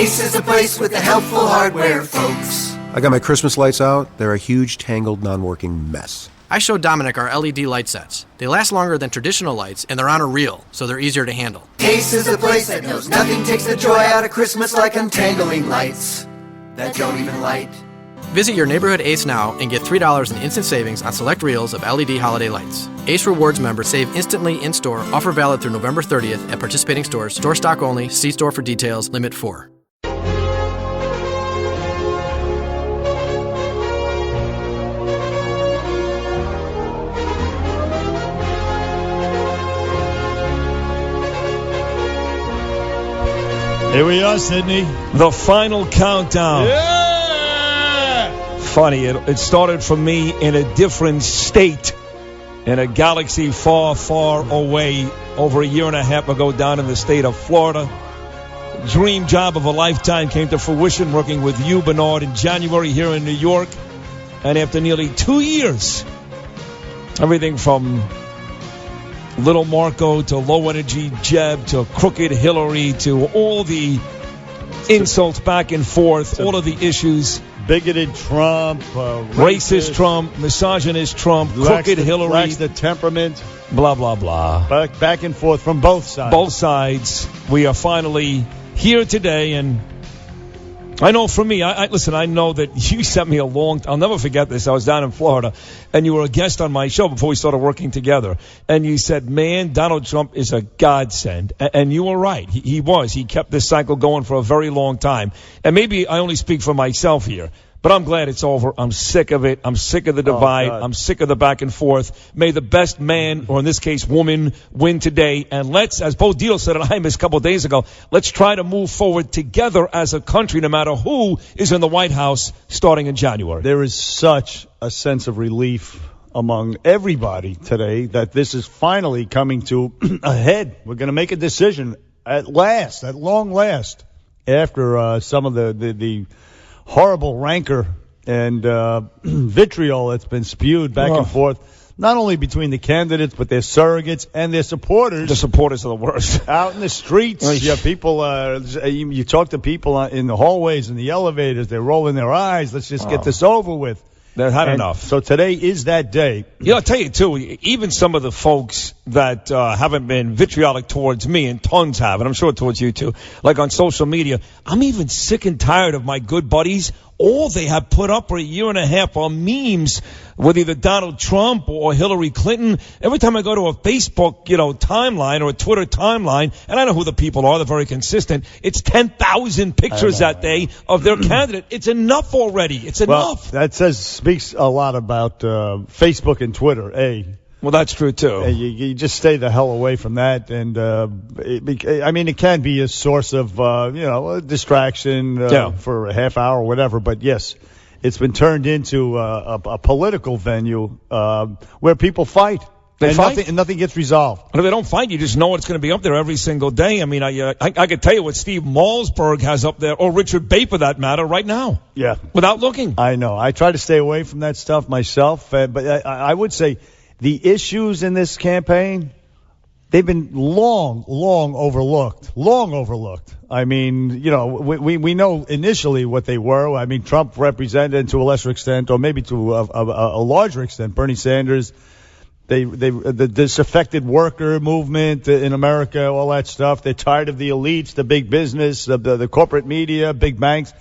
Ace is a place with the helpful hardware, folks. I got my Christmas lights out. They're a huge, tangled, non-working mess. I showed Dominic our LED light sets. They last longer than traditional lights, and they're on a reel, so they're easier to handle. Ace is a place that knows nothing takes the joy out of Christmas like untangling lights that don't even light. Visit your neighborhood Ace now and get $3 in instant savings on select reels of LED holiday lights. Ace Rewards members save instantly in-store. Offer valid through November 30th at participating stores. Store stock only. See store for details. Limit 4. Here we are, Sydney. The final countdown. Yeah! Funny, it started for me in a different state, in a galaxy far, far away, over a year and a half ago down in the state of Florida. Dream job of a lifetime came to fruition working with you, Bernard, in January here in New York. And after nearly 2 years, everything from Little Marco to Low Energy Jeb to Crooked Hillary to all the insults back and forth, all of the issues. Bigoted Trump, racist Trump, misogynist Trump, crooked Hillary. Lacks the temperament. Blah, blah, blah. Back and forth from both sides. Both sides. We are finally here today, and I know for me, listen, I know that you sent me I'll never forget this. I was down in Florida, and you were a guest on my show before we started working together. And you said, man, Donald Trump is a godsend. And you were right. He was. He kept this cycle going for a very long time. And maybe I only speak for myself here, but I'm glad it's over. I'm sick of it. I'm sick of the divide. I'm sick of the back and forth. May the best man, or in this case, woman, win today. And let's, as Bo Dietl said at IMUS a couple of days ago, let's try to move forward together as a country, no matter who is in the White House starting in January. There is such a sense of relief among everybody today that this is finally coming to a head. We're going to make a decision at long last, after some of the horrible rancor and vitriol that's been spewed back and forth, not only between the candidates, but their surrogates and their supporters. The supporters are the worst. Out in the streets, you have people, you talk to people in the hallways and the elevators, they're rolling their eyes. Let's just get this over with. They've had enough. So today is that day. I'll tell you, too, even some of the folks that haven't been vitriolic towards me, and tons have, and I'm sure towards you, too, like on social media, I'm even sick and tired of my good buddies. All they have put up for a year and a half are memes with either Donald Trump or Hillary Clinton. Every time I go to a Facebook, timeline or a Twitter timeline, and I know who the people are, they're very consistent, it's 10,000 pictures that day of their candidate. It's enough already. It's enough. That speaks a lot about Facebook and Twitter, Well, that's true, too. You just stay the hell away from that. And, it can be a source of, a distraction for a half hour or whatever. But, yes, it's been turned into a political venue where people fight. And nothing gets resolved. And if they don't fight, you just know it's going to be up there every single day. I mean, I could tell you what Steve Malzberg has up there, or Richard Bay, for that matter, right now. Yeah. Without looking. I know. I try to stay away from that stuff myself. But I would say the issues in this campaign, they've been long overlooked. Long overlooked. I mean, we know initially what they were. I mean, Trump represented to a lesser extent, or maybe to a larger extent, Bernie Sanders. The disaffected worker movement in America, all that stuff. They're tired of the elites, the big business, the corporate media, big banks.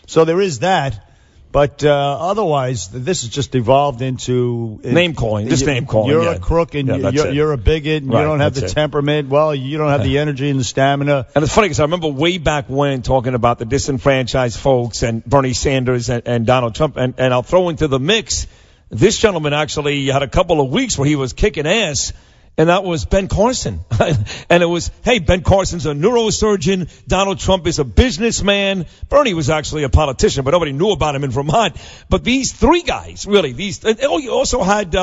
So there is that. But otherwise, this has just evolved into name calling. Just name calling. You're a crook and you're a bigot and you don't have the temperament. Well, you don't have the energy and the stamina. And it's funny because I remember way back when talking about the disenfranchised folks and Bernie Sanders and Donald Trump. And I'll throw into the mix, this gentleman actually had a couple of weeks where he was kicking ass. And that was Ben Carson. And it was, hey, Ben Carson's a neurosurgeon. Donald Trump is a businessman. Bernie was actually a politician, but nobody knew about him in Vermont. But these three guys, really, you also had,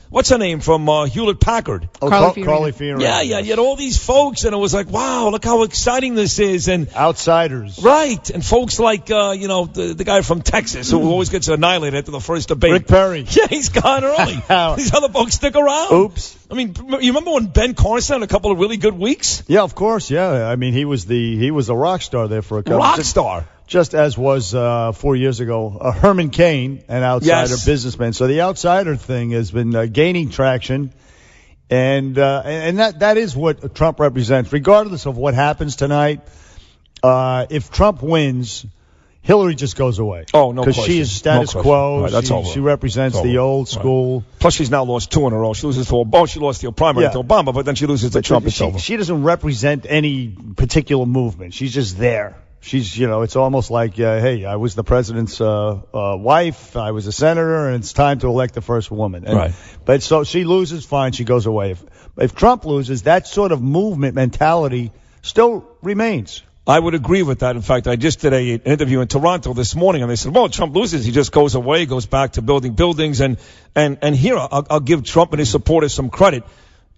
what's her name from Hewlett Packard? Carly Fiorina. Yeah, you had all these folks, and it was like, wow, look how exciting this is. And outsiders. Right. And folks like, the guy from Texas who always gets annihilated after the first debate. Rick Perry. Yeah, he's gone early. These other folks stick around. Oops. I mean, you remember when Ben Carson had a couple of really good weeks? Yeah, of course. Yeah, I mean, he was a rock star there for a couple. Rock star. Just as was 4 years ago Herman Cain, an outsider businessman. So the outsider thing has been gaining traction, and that is what Trump represents. Regardless of what happens tonight, if Trump wins, Hillary just goes away. Oh, no question. Because she is status quo. Right, that's over. She represents the old school. Right. Plus, she's now lost 2 in a row. She loses to she lost the primary to Obama, but then she loses to Trump. It's over. She doesn't represent any particular movement. She's just there. She's, it's almost like, hey, I was the president's wife. I was a senator, and it's time to elect the first woman. And, right. But so she loses, fine, she goes away. If Trump loses, that sort of movement mentality still remains. I would agree with that. In fact, I just did an interview in Toronto this morning, and they said, well, Trump loses. He just goes away, goes back to building buildings. And here, I'll give Trump and his supporters some credit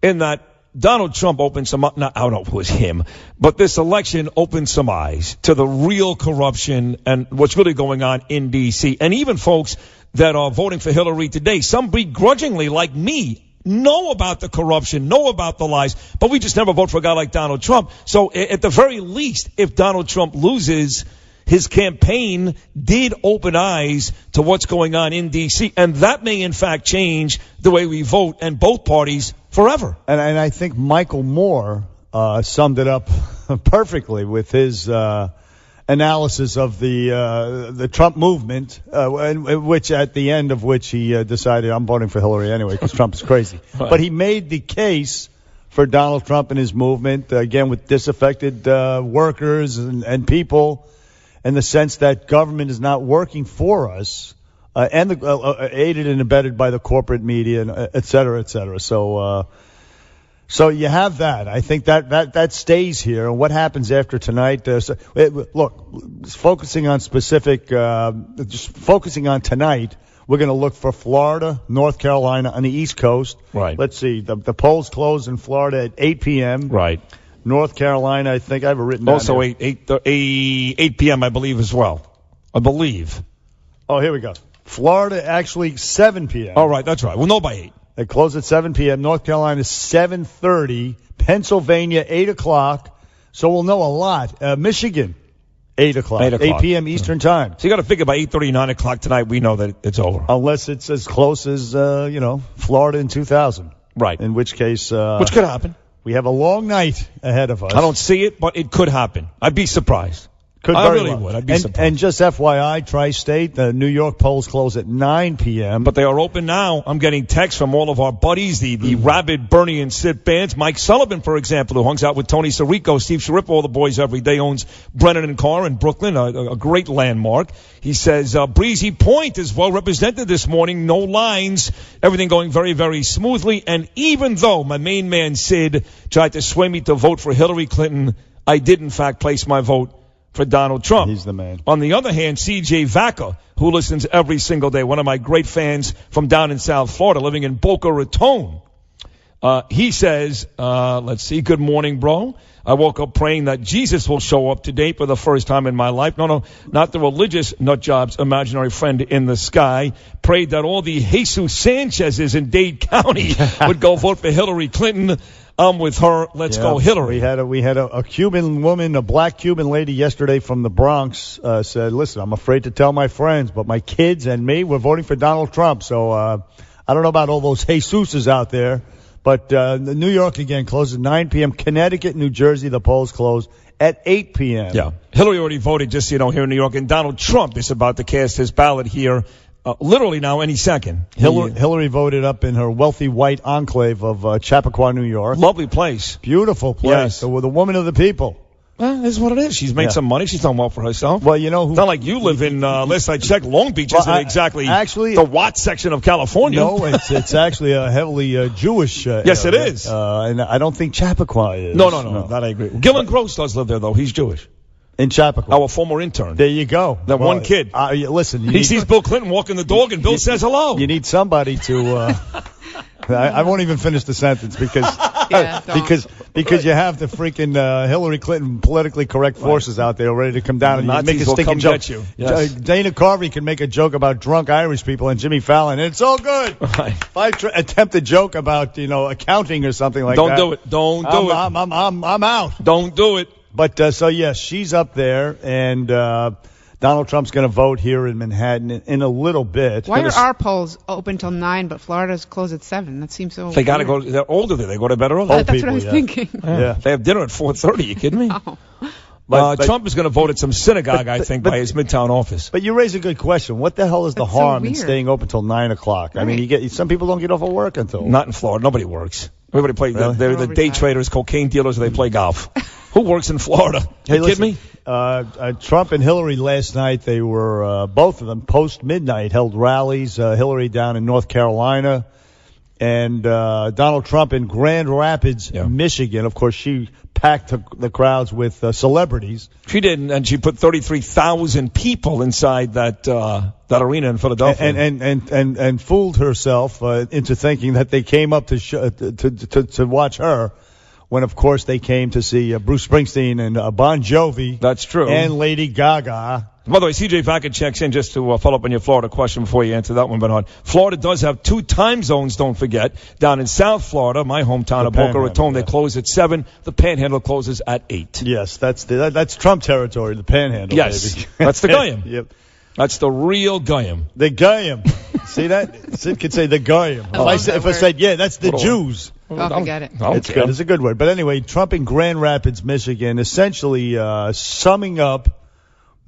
in that Donald Trump opened some, I don't know if it was him, but this election opened some eyes to the real corruption and what's really going on in D.C. And even folks that are voting for Hillary today, some begrudgingly, like me, know about the corruption, know about the lies, but we just never vote for a guy like Donald Trump. So at the very least, if Donald Trump loses, his campaign did open eyes to what's going on in D.C., and that may, in fact, change the way we vote, and both parties forever. And I think Michael Moore summed it up perfectly with his analysis of the Trump movement, which at the end of which he decided, I'm voting for Hillary anyway because Trump is crazy. Right. But he made the case for Donald Trump and his movement, again, with disaffected workers and people, in the sense that government is not working for us, and aided and abetted by the corporate media, and et cetera, et cetera. So you have that. I think that stays here. And what happens after tonight? Look, focusing on tonight, we're going to look for Florida, North Carolina on the East Coast. Right. Let's see. The polls close in Florida at 8 p.m. Right. North Carolina, I think I have it written down. Also 8 p.m., I believe, as well. I believe. Oh, here we go. Florida, actually 7 p.m. All right, that's right. We'll know by 8. They close at 7 p.m. North Carolina, 7:30. Pennsylvania, 8 o'clock. So we'll know a lot. Michigan, 8 o'clock. 8 p.m. Eastern time. So you got to figure by 8:30, 9 o'clock tonight, we know that it's over. Unless it's as close as, Florida in 2000. Right. In which case... which could happen. We have a long night ahead of us. I don't see it, but it could happen. I'd be surprised. I really would. I'd be surprised. And just FYI, Tri-State, the New York polls close at 9 p.m. But they are open now. I'm getting texts from all of our buddies, the rabid Bernie and Sid bands. Mike Sullivan, for example, who hangs out with Tony Sirico, Steve Sharip, all the boys every day, owns Brennan and Carr in Brooklyn, a great landmark. He says Breezy Point is well represented this morning. No lines. Everything going very, very smoothly. And even though my main man Sid tried to sway me to vote for Hillary Clinton, I did, in fact, place my vote for Donald Trump. He's the man. On the other hand, C.J. Vaca, who listens every single day, one of my great fans from down in South Florida, living in Boca Raton, he says, let's see, good morning, bro. I woke up praying that Jesus will show up today for the first time in my life. No, not the religious nutjob's imaginary friend in the sky. Prayed that all the Jesus Sanchez's in Dade County would go vote for Hillary Clinton. I'm with her. Let's go Hillary. We had a Cuban woman, a black Cuban lady yesterday from the Bronx, said, listen, I'm afraid to tell my friends, but my kids and me, we're voting for Donald Trump. So I don't know about all those Jesuses out there. But New York, again, closes at 9 p.m. Connecticut, New Jersey, the polls close at 8 p.m. Yeah. Hillary already voted, just so you know, here in New York. And Donald Trump is about to cast his ballot here literally now any second. Hillary voted up in her wealthy white enclave of Chappaqua, New York. Lovely place. Beautiful place. Yes. So we're the woman of the people. Well, this is what it is. She's made some money. She's done well for herself. Well, you know who? It's not like you live in, last I checked, Long Beach isn't exactly the Watts section of California. No, it's actually a heavily Jewish yes, area. It is. And I don't think Chappaqua is. No. That I agree. Gillen Gross does live there, though. He's Jewish. In Chappaqua. Our former intern. There you go. That one kid. Listen. He sees Bill Clinton walking the dog, and Bill says hello. You need somebody to... I won't even finish the sentence because Because you have the freaking Hillary Clinton politically correct forces out there ready to come down and make a Nazis will stinking come joke. get you. Yes. Dana Carvey can make a joke about drunk Irish people and Jimmy Fallon, and it's all good. Right. If I attempt a joke about accounting or something like Don't that, do it. Don't do it. I'm out. Don't do it. But so yes, she's up there, and Donald Trump's going to vote here in Manhattan in a little bit. Why are our polls open till 9, but Florida's closed at 7? That seems so. They got to go. They're older. They go to bed early. That's people, what I was yeah. thinking. Yeah. They have dinner at 4:30. You kidding me? Oh. But Trump is going to vote at some synagogue, I think, by his Midtown office. But you raise a good question. What the hell is the That's so harm in weird. staying open till 9 o'clock? I mean, Right. some people don't get off of work until. Not in Florida. Nobody works. Everybody plays. Really? They're the They're all day retired. traders, cocaine dealers, and they play golf. Who works in Florida? Hey, You listen, kidding me? Trump and Hillary last night, they were, both of them, post-midnight, held rallies. Hillary down in North Carolina. And Donald Trump in Grand Rapids, Yeah. Michigan. Of course, she packed the crowds with celebrities. She didn't, and she put 33,000 people inside that arena in Philadelphia. And fooled herself into thinking that they came up to watch her, when of course they came to see Bruce Springsteen and Bon Jovi. That's true. And Lady Gaga. By the way, CJ Vaca checks in just to follow up on your Florida question before you answer that one, Bernard. Florida does have 2 time zones, don't forget. Down in South Florida, my hometown of Boca Panhandle, Raton, yeah. they close at 7. The Panhandle closes at 8. Yes, that's Trump territory, the Panhandle. Yes, baby. that's the Goyim. Yep. That's the real Goyim. The Goyim. See that? Sid could say the Goyim. I love that If I word. said, yeah, that's the What a- Jews. Oh, forget it. It's good. It's a good word. But anyway, Trump in Grand Rapids, Michigan, essentially summing up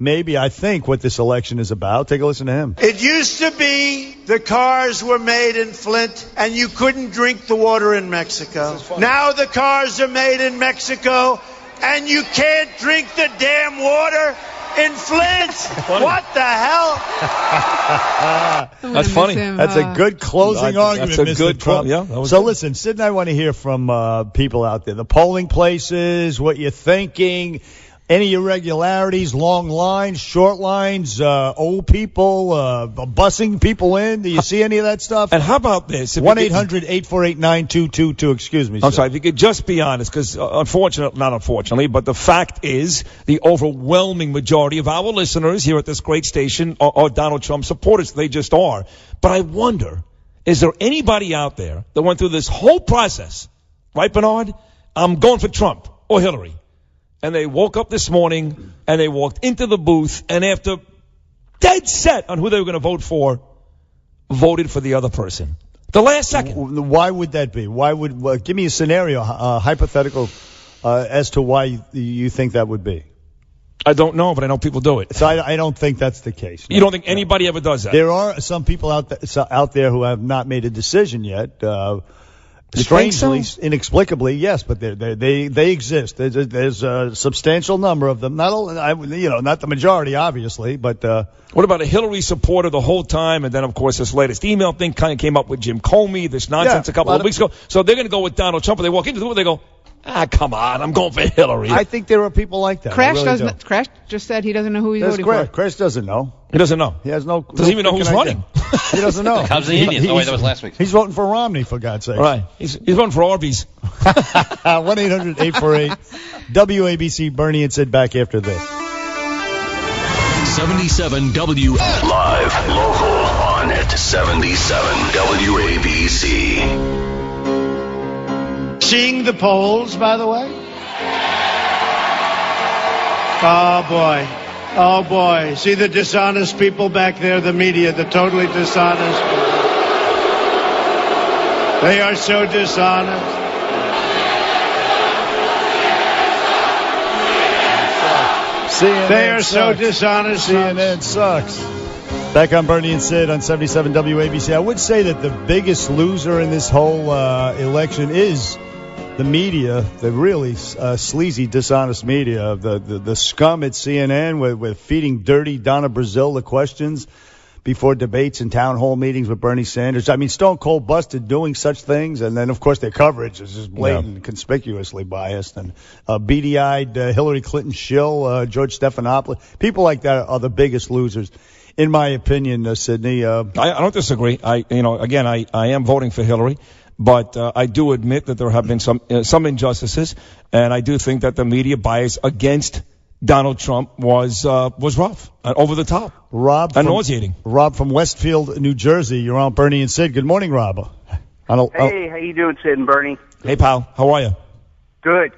maybe, I think, what this election is about. Take a listen to him. It used to be the cars were made in Flint and you couldn't drink the water in Mexico. Now the cars are made in Mexico and you can't drink the damn water in Flint. What the hell? I'm gonna That's miss funny. him, That's a good closing argument, that's a Mr. good Trump. yeah, that was So good. listen, Sid and I want to hear from people out there. The polling places, what you're thinking, any irregularities, long lines, short lines, old people, busing people in. Do you see any of that stuff? And how about this? If you could- 1-800-848-9222. Excuse me. I'm sir. sorry, if you could just be honest, because not unfortunately, but the fact is the overwhelming majority of our listeners here at this great station are Donald Trump supporters. They just are. But I wonder, is there anybody out there that went through this whole process, right, Bernard? I'm going for Trump or Hillary. And they woke up this morning and they walked into the booth and after dead set on who they were going to vote for, voted for the other person. The last second. Why would that be? Why would give me a scenario, hypothetical, as to why you think that would be? I don't know, but I know people do it. So I don't think that's the case. You don't think anybody ever does that? There are some people out there who have not made a decision yet. You think so? Strangely, inexplicably, yes, but they exist. There's a substantial number of them. Not the majority, obviously, but What about a Hillary supporter the whole time? And then, of course, this latest email thing kind of came up with Jim Comey, this nonsense Yeah, a couple of weeks ago. So they're going to go with Donald Trump, and they walk into the room, they go, come on, I'm going for Hillary. I think there are people like that. Crash I really doesn't. Crash just said he doesn't know who he's That's voting correct. for. Crash doesn't know. He doesn't know. He has no. Doesn't even know who's freaking running. idea. He doesn't know. Cubs and the Indians. Oh, wait, that was last week. He's voting for Romney, for God's sake. Right. He's voting for Arby's. 1-800-848-WABC. Bernie and Sid back after this. 77 W. Live, local, on at 77 WABC. Seeing the polls, by the way? Oh, boy. Oh, boy. See the dishonest people back there, the media, the totally dishonest people. They are so dishonest. CNN They are so sucks. dishonest. CNN sucks. Back on Bernie and Sid on 77 WABC. I would say that the biggest loser in this whole election is the media, the really sleazy, dishonest media, the scum at CNN with feeding dirty Donna Brazile the questions before debates and town hall meetings with Bernie Sanders. I mean, Stone Cold busted doing such things, and then, of course, their coverage is just blatant and conspicuously biased. And beady-eyed Hillary Clinton shill, George Stephanopoulos. People like that are the biggest losers, in my opinion, Sidney. I don't disagree. I am voting for Hillary. But I do admit that there have been some injustices, and I do think that the media bias against Donald Trump was rough and over the top. Rob and nauseating. Rob from Westfield, New Jersey. You're on Bernie and Sid. Good morning, Rob. Hey, how you doing, Sid and Bernie? Hey, pal. How are you? Good.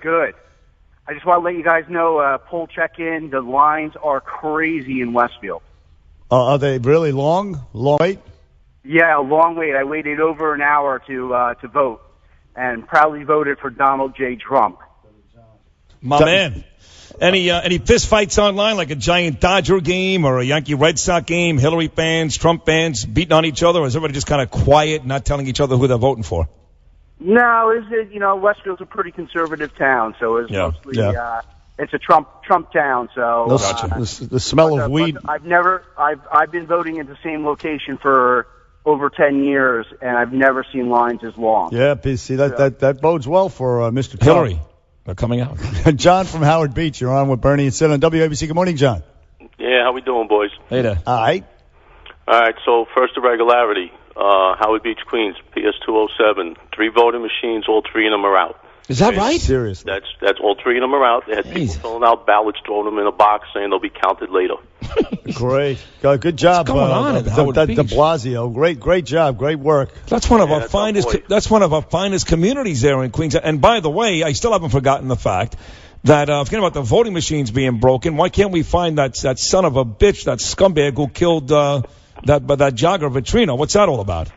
I just want to let you guys know, poll check-in, the lines are crazy in Westfield. Are they really long? Long wait? Yeah, a long wait. I waited over an hour to vote and proudly voted for Donald J. Trump. My man. Any fist fights online, like a giant Dodger game or a Yankee Red Sox game, Hillary fans, Trump fans beating on each other, or is everybody just kind of quiet, not telling each other who they're voting for? No, Westfield's a pretty conservative town, so it's mostly it's a Trump town. So the smell of weed. I've been voting at the same location for over 10 years, and I've never seen lines as long. Yeah, see that bodes well for Mr. Trump. Hillary. They're coming out. John from Howard Beach, you're on with Bernie and Sid on WABC. Good morning, John. Yeah, how we doing, boys? Hey there. All right. So first irregularity. Howard Beach, Queens, PS207. 3 voting machines, all 3 of them are out. Is that right? Seriously. That's all 3 of them are out. They had people filling out ballots, throwing them in a box, saying they'll be counted later. Great. Good job. What's going on at Howard Beach? De Blasio. Great job. Great work. That's one of our finest. That's one of our finest communities there in Queens. And by the way, I still haven't forgotten the fact that forget about the voting machines being broken. Why can't we find that son of a bitch, that scumbag who killed that jogger Vitrino? What's that all about?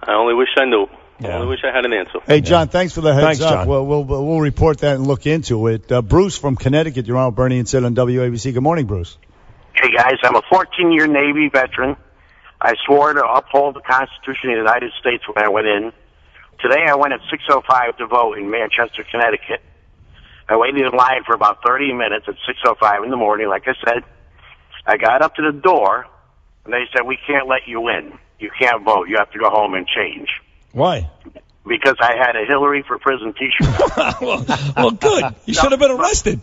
I only wish I knew. I only wish I had an answer. Hey, John, thanks for the heads up. John. We'll report that and look into it. Bruce from Connecticut, you're on with Bernie and Sid on WABC. Good morning, Bruce. Hey, guys, I'm a 14-year Navy veteran. I swore to uphold the Constitution of the United States when I went in. Today I went at 6:05 to vote in Manchester, Connecticut. I waited in line for about 30 minutes at 6:05 in the morning, like I said. I got up to the door, and they said, we can't let you in. You can't vote. You have to go home and change. Why? Because I had a Hillary for Prison T-shirt. well, good. You should have been arrested.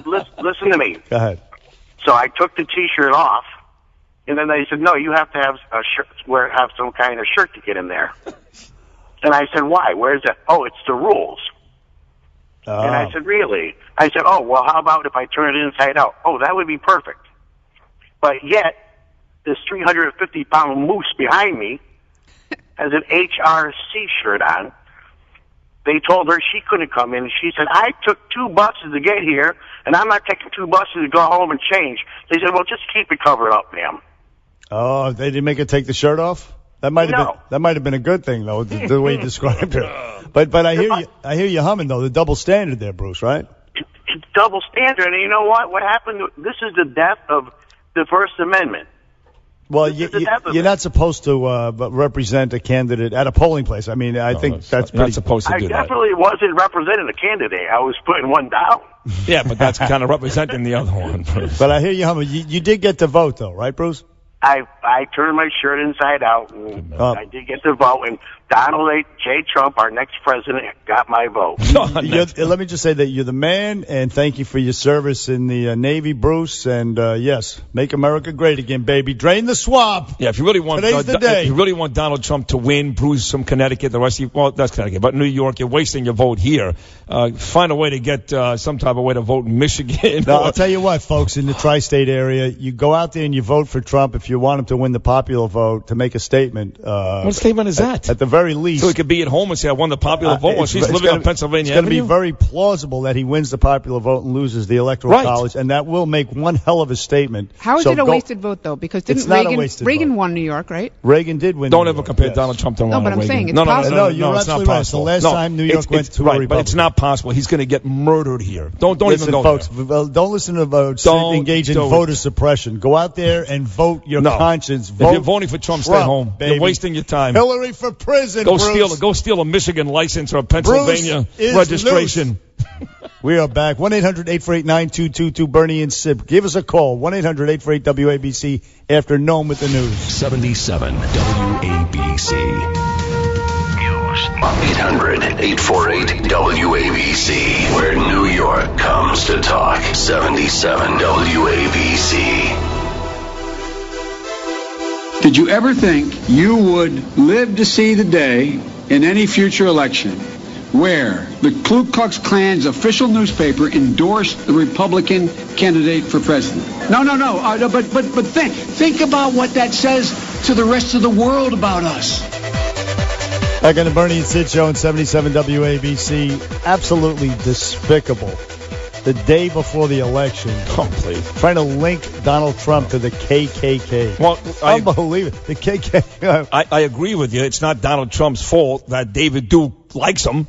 Listen to me. Go ahead. So I took the T-shirt off, and then they said, no, you have to have a shirt, have some kind of shirt to get in there. And I said, why? Where's that? Oh, it's the rules. Oh. And I said, really? I said, oh, well, how about if I turn it inside out? Oh, that would be perfect. But yet, this 350-pound moose behind me has an HRC shirt on. They told her she couldn't come in. She said, I took 2 buses to get here, and I'm not taking 2 buses to go home and change. They said, well, just keep it covered up, ma'am. Oh, they didn't make her take the shirt off? That might have been a good thing, though, the way you described it. But I hear you humming, though, the double standard there, Bruce, right? It's double standard, and you know what? What happened? This is the death of the First Amendment. Well, you're not supposed to represent a candidate at a polling place. I mean, I think that's pretty... not supposed to do that. I definitely wasn't representing a candidate. I was putting one down. Yeah, but that's kind of representing the other one. But I hear you humming. You did get to vote, though, right, Bruce? I turned my shirt inside out, and I did get to vote, and Donald J. Trump, our next president, got my vote. Let me just say that you're the man, and thank you for your service in the Navy, Bruce, and yes, make America great again, baby. Drain the swamp. Yeah, if you really want, today's the day. If you really want Donald Trump to win, Bruce from Connecticut, the rest of you, well, that's Connecticut, but New York, you're wasting your vote here. Find a way to get some type of way to vote in Michigan. No, I'll tell you what, folks, in the tri-state area, you go out there and you vote for Trump if you want him to win the popular vote, to make a statement. What statement is that? At the very least. So he could be at home and say, I won the popular vote while she's living on Pennsylvania Avenue? It's going to be very plausible that he wins the popular vote and loses the Electoral College, and that will make one hell of a statement. How is it a wasted vote, though? Because didn't Reagan won New York, right? Reagan did win Don't New ever York, compare yes. Donald Trump to Ronald Reagan. No, but I'm saying it's possible. No, you're absolutely right. It's the last time New York went to a Republican. But it's not possible. He's going to get murdered here. Don't listen, even go folks, there. Don't listen to engage in voter suppression. Go out there and vote your conscience. Vote if you're voting for Trump, stay home. Baby. You're wasting your time. Hillary for prison, Go Bruce. steal a Michigan license or a Pennsylvania registration. We are back. 1-800-848-9222, Bernie and Sid. Give us a call. 1-800-848-WABC after Noam with the news. 77 WABC. News. 800-848-WABC. Where New York comes to talk. 77 WABC. Did you ever think you would live to see the day in any future election where the Ku Klux Klan's official newspaper endorsed the Republican candidate for president. No. But think about what that says to the rest of the world about us. Back on the Bernie and Sid show on 77 WABC. Absolutely despicable. The day before the election. Oh, please. Trying to link Donald Trump to the KKK. Well, unbelievable. The KKK. I agree with you. It's not Donald Trump's fault that David Duke likes him.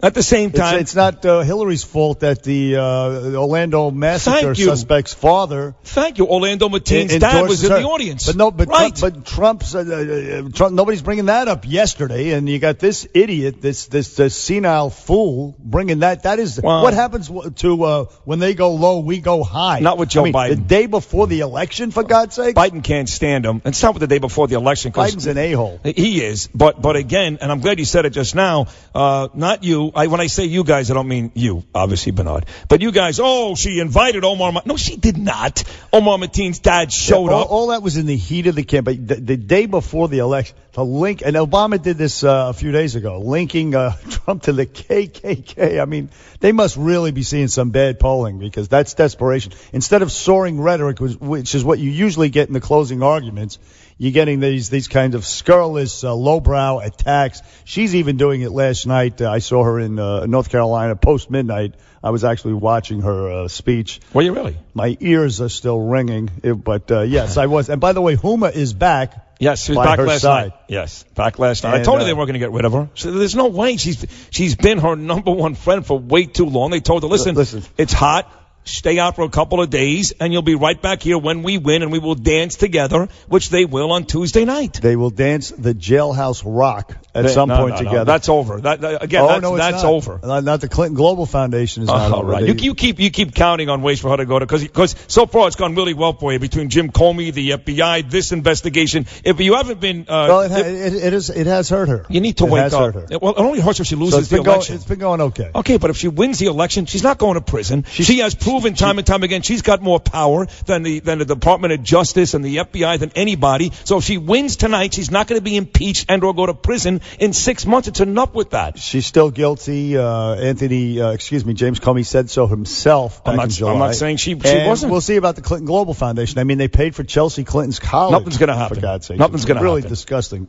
At the same time, it's not Hillary's fault that the Orlando massacre suspect's father. Thank you. Orlando Mateen's dad was in the audience. But Trump's Trump. Nobody's bringing that up yesterday, and you got this idiot, this senile fool bringing that. That is what happens to when they go low, we go high. Not with Joe Biden. The day before the election, for God's sake. Biden can't stand him. It's not with the day before the election. Biden's an a-hole. He is. But again, and I'm glad you said it just now. Not you. When I say you guys, I don't mean you, obviously, Bernard. But you guys, she invited Omar. No, she did not. Omar Mateen's dad showed up. All that was in the heat of the campaign. The day before the election, to link, and Obama did this a few days ago, linking Trump to the KKK. I mean, they must really be seeing some bad polling because that's desperation. Instead of soaring rhetoric, which is what you usually get in the closing arguments, you're getting these kinds of scurrilous, lowbrow attacks. She's even doing it last night. I saw her in North Carolina post-midnight. I was actually watching her speech. Were you really? My ears are still ringing. But yes, I was. And by the way, Huma is back. Yes, she was back last night. Yes, back last night. I told her they weren't going to get rid of her. So there's no way. She's been her number one friend for way too long. They told her, listen, it's hot. Stay out for a couple of days, and you'll be right back here when we win, and we will dance together, which they will on Tuesday night. They will dance the Jailhouse Rock at some point together. No, that's over. That's over. Not the Clinton Global Foundation is not over. Right. You keep counting on ways for her to go to, because so far it's gone really well for you between Jim Comey, the FBI, this investigation. If you haven't been, it has hurt her. You need to wake up. Well, it only hurts if she loses the election. It's been going okay. Okay, but if she wins the election, she's not going to prison. She has proven time and time again she's got more power than the Department of Justice and the FBI, than anybody. So if she wins tonight, she's not going to be impeached and or go to prison in 6 months. It's enough with that. She's still guilty. James Comey said so himself back in July. I'm not saying she wasn't. We'll see about the Clinton Global Foundation. I mean, they paid for Chelsea Clinton's college. Nothing's going to happen. For God's sake. Nothing's going to happen. Really disgusting.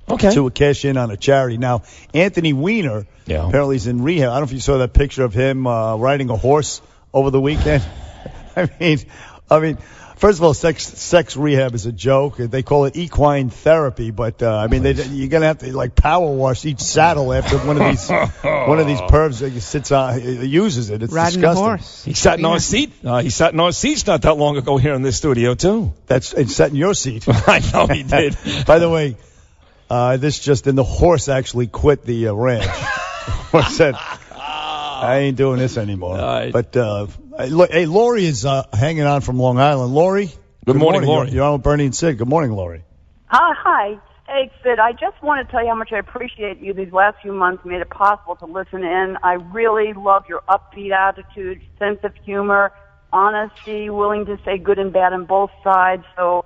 Okay. To cash in on a charity. Now, Anthony Weiner, apparently is in rehab. I don't know if you saw that picture of him riding a horse over the weekend. I mean, first of all, sex rehab is a joke. They call it equine therapy, but you're gonna have to power wash each saddle after one of these pervs that sits on uses it. It's riding disgusting. A horse. He sat in our seat. He sat in our seats not that long ago here in this studio too. It sat in your seat. I know he did. By the way, the horse actually quit the ranch. Or said, I ain't doing this anymore. But look, hey, Lori is hanging on from Long Island. Lori? Good morning, Lori. You're on with Bernie and Sid. Good morning, Lori. Hi. Hey, Sid, I just want to tell you how much I appreciate you these last few months, made it possible to listen in. I really love your upbeat attitude, sense of humor, honesty, willing to say good and bad on both sides. So,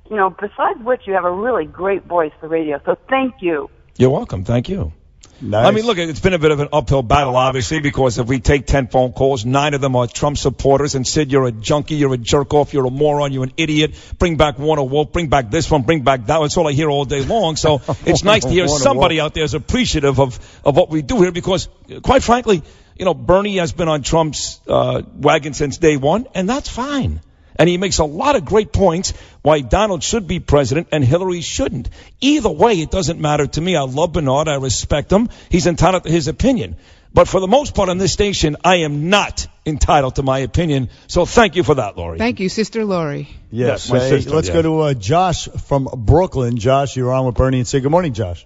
besides which, you have a really great voice for radio. So thank you. You're welcome. Thank you. Nice. I mean, look, it's been a bit of an uphill battle, obviously, because if we take 10 phone calls, 9 of them are Trump supporters, and Sid, you're a junkie, you're a jerk-off, you're a moron, you're an idiot, bring back Warner Wolf, bring back this one, bring back that one. That's all I hear all day long. So it's nice to hear somebody out there is appreciative of what we do here, because, quite frankly, Bernie has been on Trump's wagon since day one, and that's fine. And he makes a lot of great points why Donald should be president and Hillary shouldn't. Either way, it doesn't matter to me. I love Bernard. I respect him. He's entitled to his opinion. But for the most part on this station, I am not entitled to my opinion. So thank you for that, Lori. Thank you, Sister Lori. Yes, my sister. Let's go to Josh from Brooklyn. Josh, you're on with Bernie and Sid. Good morning, Josh.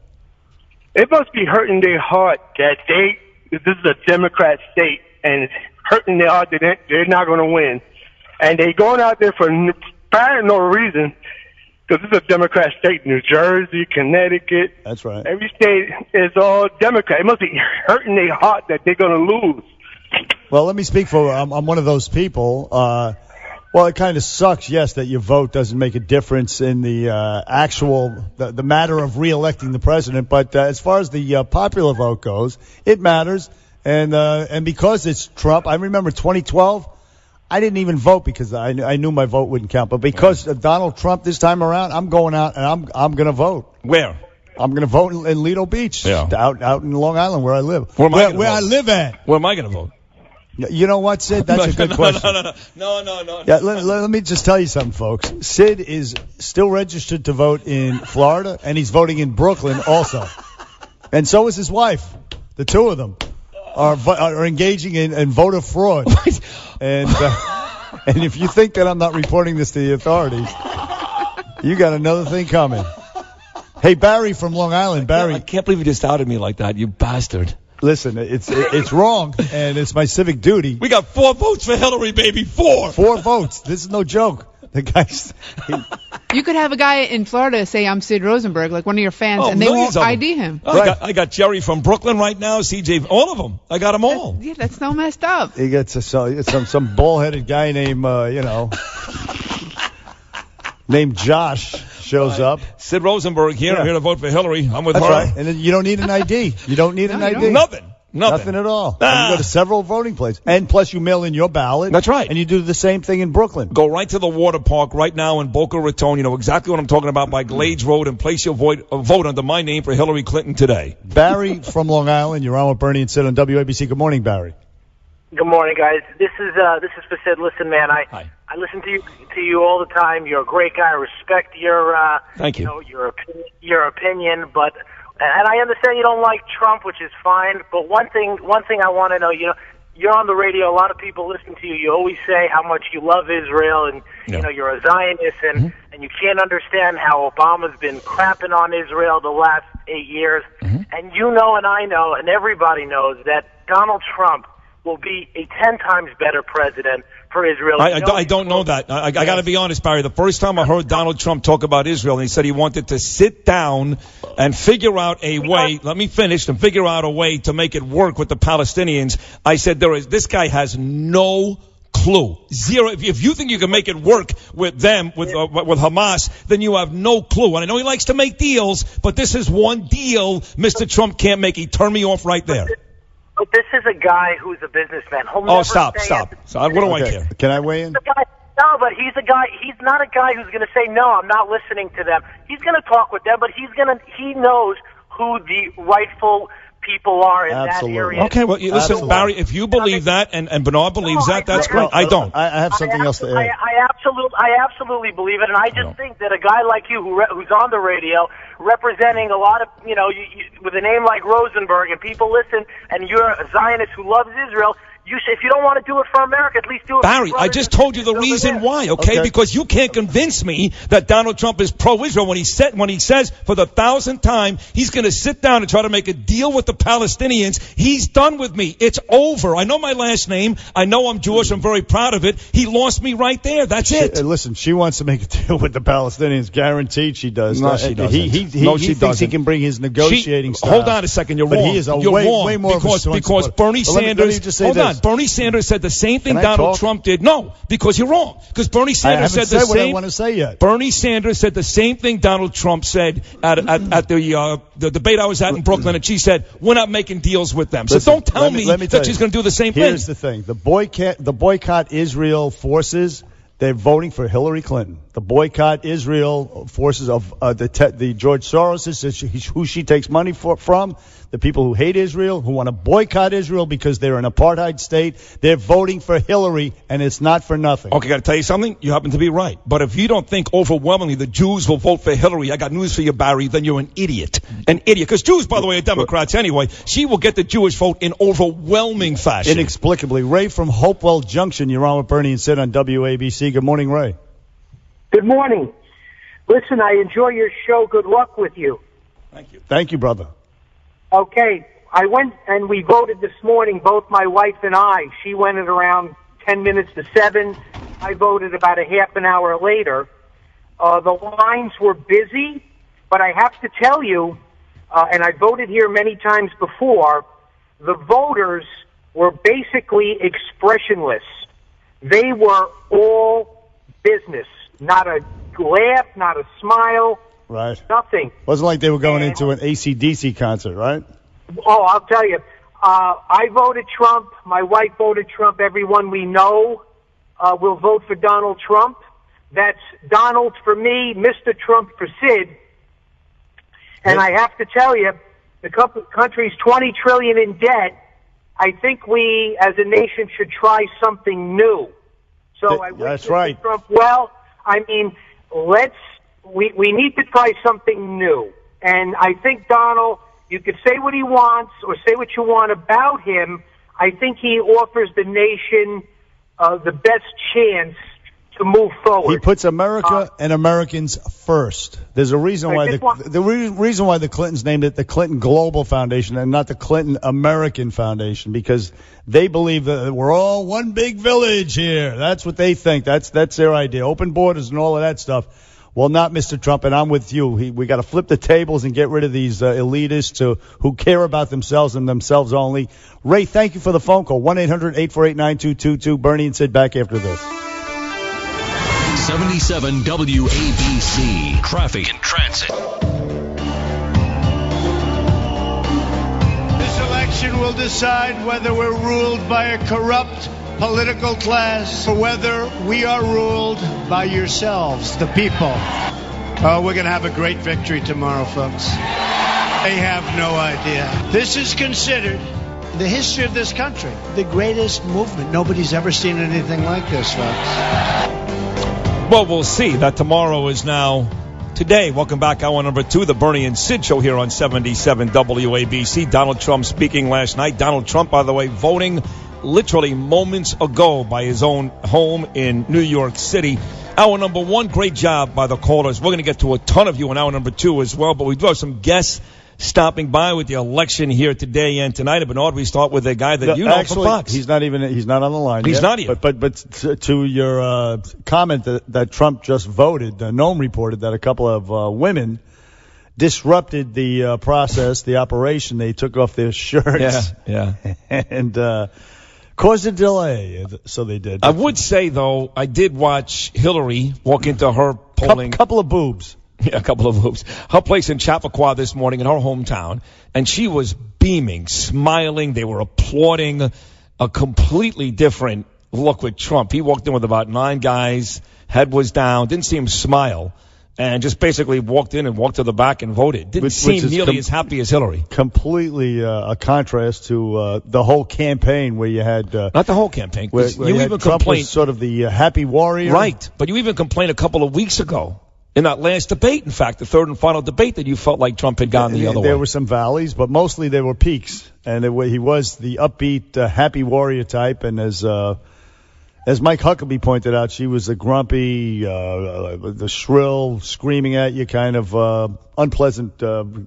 It must be hurting their heart that this is a Democrat state, and it's hurting their heart that they're not going to win. And they going out there for no reason, because it's a Democrat state. New Jersey, Connecticut. That's right. Every state is all Democrat. It must be hurting their heart that they're going to lose. Well, let me speak for. I'm one of those people. Well, it kind of sucks, yes, that your vote doesn't make a difference in the the matter of re-electing the president. But as far as the popular vote goes, it matters. And because it's Trump, I remember 2012, I didn't even vote because I knew my vote wouldn't count. But because of Donald Trump this time around, I'm going out and I'm going to vote. Where? I'm going to vote in Lido Beach, out in Long Island where I live. Where I live at. Where am I going to vote? You know what, Sid? That's a good question. No. Yeah, let me just tell you something, folks. Sid is still registered to vote in Florida, and he's voting in Brooklyn also. And so is his wife. The two of them are engaging in voter fraud. And if you think that I'm not reporting this to the authorities, you got another thing coming. Hey, Barry from Long Island. Barry. I can't believe you just outed me like that, you bastard. Listen, it's wrong, and it's my civic duty. We got 4 votes for Hillary, baby. 4 votes. This is no joke. The guy's... You could have a guy in Florida say, I'm Sid Rosenberg, like one of your fans, and they won't ID him. I got Jerry from Brooklyn right now, CJ, all of them. I got them all. That's so messed up. He gets some bald-headed guy named, named Josh shows up. Sid Rosenberg here. I'm here to vote for Hillary. I'm with her. Right. And then you don't need an ID. You don't need an ID. Nothing at all. You go to several voting places. And plus you mail in your ballot. That's right. And you do the same thing in Brooklyn. Go right to the water park right now in Boca Raton. You know exactly what I'm talking about by Glades Road, and place your vote under my name for Hillary Clinton today. Barry from Long Island. You're on with Bernie and Sid on WABC. Good morning, Barry. Good morning, guys. This is for Sid. Listen, man, I listen to you all the time. You're a great guy. I respect your thank you. Your opinion, but and I understand you don't like Trump, which is fine. But one thing I want to know, you're on the radio. A lot of people listen to you. You always say how much you love Israel, and you're a Zionist, and you can't understand how Obama's been crapping on Israel the last 8 years. And you know, and I know, and everybody knows that Donald Trump will be a 10 times better president for Israel. I don't know that. I got to be honest, Barry. The first time I heard Donald Trump talk about Israel, and he said he wanted to sit down and figure out a way, let me finish, and figure out a way to make it work with the Palestinians, I said this guy has no clue. Zero. If you think you can make it work with them, with Hamas, then you have no clue. And I know he likes to make deals, but this is one deal Mr. Trump can't make. He turned me off right there. But this is a guy who's a businessman. Stop. What do I care? Can I weigh in? No, but he's a guy. He's not a guy who's going to say, no, I'm not listening to them. He's going to talk with them, but he knows who the rightful people are in that area. Okay, well, listen, Barry, if you believe that and Bernard believes that's great. I don't. I have something else to add. I absolutely believe it, and I just think that a guy like you who's on the radio representing a lot of, with a name like Rosenberg, and people listen, and you're a Zionist who loves Israel, if you don't want to do it for America, at least do it Barry, for I just told you the reason why, okay? Because you can't convince me that Donald Trump is pro-Israel when he says for the 1,000th time he's going to sit down and try to make a deal with the Palestinians. He's done with me. It's over. I know my last name. I know I'm Jewish. I'm very proud of it. He lost me right there. That's it. Listen, she wants to make a deal with the Palestinians. Guaranteed she does. No, she doesn't. He thinks he can bring his negotiating style. Hold on a second. You're wrong. He is You're wrong more because Bernie Sanders. Let me just say hold this. on. Bernie Sanders said the same thing Donald Trump did. No, because you're wrong. Because Bernie Sanders said the same. What I want to say yet. Bernie Sanders said the same thing Donald Trump said at the debate I was at in Brooklyn, and she said we're not making deals with them. So don't tell me that she's going to do the same thing. Here's the thing: the boycott Israel forces. They're voting for Hillary Clinton. The boycott Israel forces of the George Soros, who she takes money from. The people who hate Israel, who want to boycott Israel because they're an apartheid state, they're voting for Hillary, and it's not for nothing. Okay, got to tell you something. You happen to be right. But if you don't think overwhelmingly the Jews will vote for Hillary, I got news for you, Barry, then you're an idiot. An idiot. Because Jews, by the way, are Democrats anyway. She will get the Jewish vote in overwhelming fashion. Inexplicably. Ray from Hopewell Junction, you're on with Bernie and Sid on WABC. Good morning, Ray. Good morning. Listen, I enjoy your show. Good luck with you. Thank you. Thank you, brother. Okay, I went and we voted this morning, both my wife and I. She went at around 10 minutes to 7. I voted about a half an hour later. The lines were busy, but I have to tell you, and I voted here many times before, the voters were basically expressionless. They were all business. Not a laugh, not a smile. Right. Nothing. Wasn't like they were going into an AC/DC concert, right? Oh, I'll tell you. I voted Trump. My wife voted Trump. Everyone we know will vote for Donald Trump. That's Donald for me, Mr. Trump for Sid. And I have to tell you, the country's $20 trillion in debt. I think we, as a nation, should try something new. So I wish Mr. Trump well. I mean, we need to try something new. And I think Donald, you could say what he wants or say what you want about him. I think he offers the nation the best chance to move forward. He puts America and Americans first. There's a reason why reason why the Clintons named it the Clinton Global Foundation and not the Clinton American Foundation, because they believe that we're all one big village here. That's what they think. That's their idea. Open borders and all of that stuff. Well, not Mr. Trump, and I'm with you. We got to flip the tables and get rid of these elitists who care about themselves and themselves only. Ray, thank you for the phone call. 1-800-848-9222. Bernie and Sid back after this. 77 WABC. Traffic and Transit. This election will decide whether we're ruled by a corrupt political class or whether we are ruled by yourselves, the people. Oh, we're going to have a great victory tomorrow, folks. They have no idea. This is considered the history of this country, the greatest movement. Nobody's ever seen anything like this, folks. Well, we'll see. That tomorrow is now today. Welcome back, hour number 2, the Bernie and Sid show here on 77 WABC. Donald Trump speaking last night. Donald Trump, by the way, voting literally moments ago by his own home in New York City. Hour number 1, great job by the callers. We're going to get to a ton of you in hour number 2 as well, but we do have some guests stopping by with the election here today and tonight. Bernard, we start with a guy that you know from Fox. He's not on the line. He's yet. not here. But to your comment that Trump just voted, Noam reported that a couple of women disrupted the process, the operation. They took off their shirts. Yeah. And caused a delay. So they did. I would say, though, I did watch Hillary walk into her polling. Couple of boobs. Yeah, a couple of hoops. Her place in Chappaqua this morning in her hometown, and she was beaming, smiling. They were applauding. A completely different look with Trump. He walked in with about 9 guys, head was down, didn't see him smile, and just basically walked in and walked to the back and voted. Didn't seem nearly as happy as Hillary. Completely a contrast to the whole campaign where you had... Not the whole campaign. Where you even Trump was sort of the happy warrior. Right, but you even complained a couple of weeks ago. In that last debate, in fact, the third and final debate, that you felt like Trump had gone the other way. There were some valleys, but mostly there were peaks. And he was the upbeat, happy warrior type. And as Mike Huckabee pointed out, she was a grumpy, the shrill, screaming at you kind of unpleasant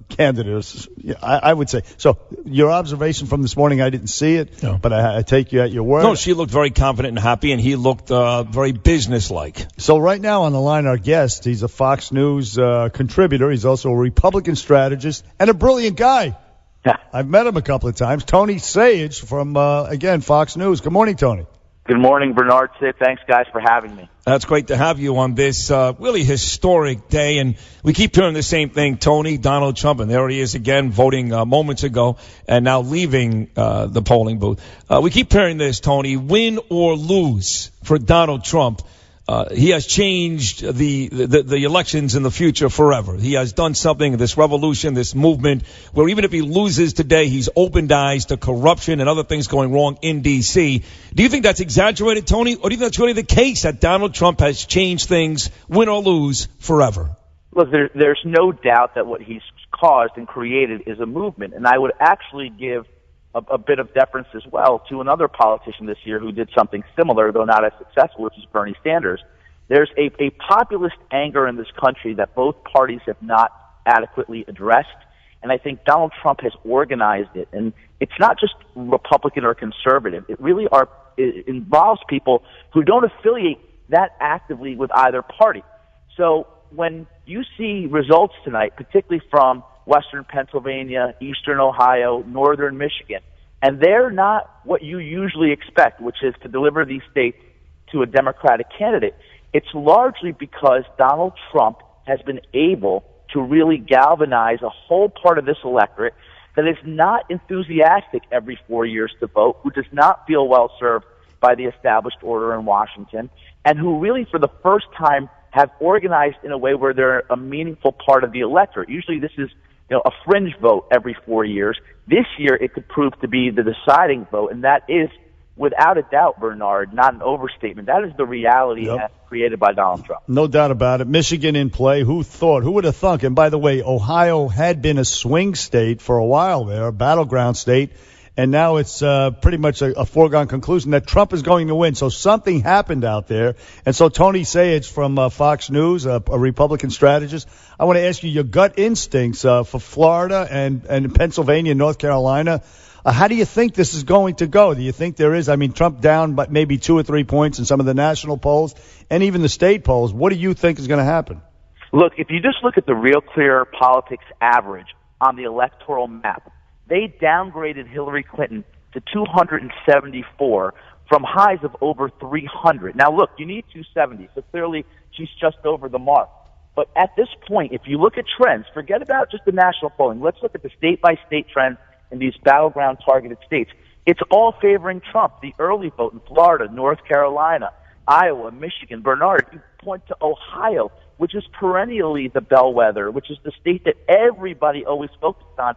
candidate. I would say. So your observation from this morning, I didn't see it, but I take you at your word. No, she looked very confident and happy, and he looked very businesslike. So right now on the line, our guest, he's a Fox News contributor. He's also a Republican strategist and a brilliant guy. I've met him a couple of times. Tony Sage from, again, Fox News. Good morning, Tony. Good morning, Bernard. Sid. Thanks, guys, for having me. That's great to have you on this really historic day. And we keep hearing the same thing, Tony, Donald Trump, and there he is again voting moments ago and now leaving the polling booth. We keep hearing this, Tony, win or lose for Donald Trump. He has changed the elections in the future forever. He has done something, this revolution, this movement, where even if he loses today, he's opened eyes to corruption and other things going wrong in D.C. Do you think that's exaggerated, Tony, or do you think that's really the case, that Donald Trump has changed things, win or lose, forever? Look, there's no doubt that what he's caused and created is a movement, and I would actually give a bit of deference as well to another politician this year who did something similar, though not as successful, which is Bernie Sanders. There's a populist anger in this country that both parties have not adequately addressed, and I think Donald Trump has organized it. And it's not just Republican or conservative. It really it involves people who don't affiliate that actively with either party. So when you see results tonight, particularly from Western Pennsylvania, Eastern Ohio, Northern Michigan, and they're not what you usually expect, which is to deliver these states to a Democratic candidate. it's largely because Donald Trump has been able to really galvanize a whole part of this electorate that is not enthusiastic every 4 years to vote, who does not feel well served by the established order in Washington, and who really for the first time have organized in a way where they're a meaningful part of the electorate. Usually this is a fringe vote every 4 years. This year it could prove to be the deciding vote, and that is, without a doubt, Bernard, not an overstatement. That is the reality as created by Donald Trump. No doubt about it. Michigan in play. Who thought? Who would have thunk? And by the way, Ohio had been a swing state for a while there, a battleground state, and now it's pretty much a foregone conclusion that Trump is going to win. So something happened out there. And so Tony Sayegh from Fox News, a Republican strategist, I want to ask you your gut instincts for Florida and Pennsylvania and North Carolina. How do you think this is going to go? Do you think there is, Trump down but maybe 2 or 3 points in some of the national polls and even the state polls? What do you think is going to happen? Look, if you just look at the Real Clear Politics average on the electoral map, they downgraded Hillary Clinton to 274 from highs of over 300. Now, look, you need 270, so clearly she's just over the mark. But at this point, if you look at trends, forget about just the national polling. Let's look at the state-by-state trends in these battleground targeted states. It's all favoring Trump. The early vote in Florida, North Carolina, Iowa, Michigan. Bernard, you point to Ohio, which is perennially the bellwether, which is the state that everybody always focused on.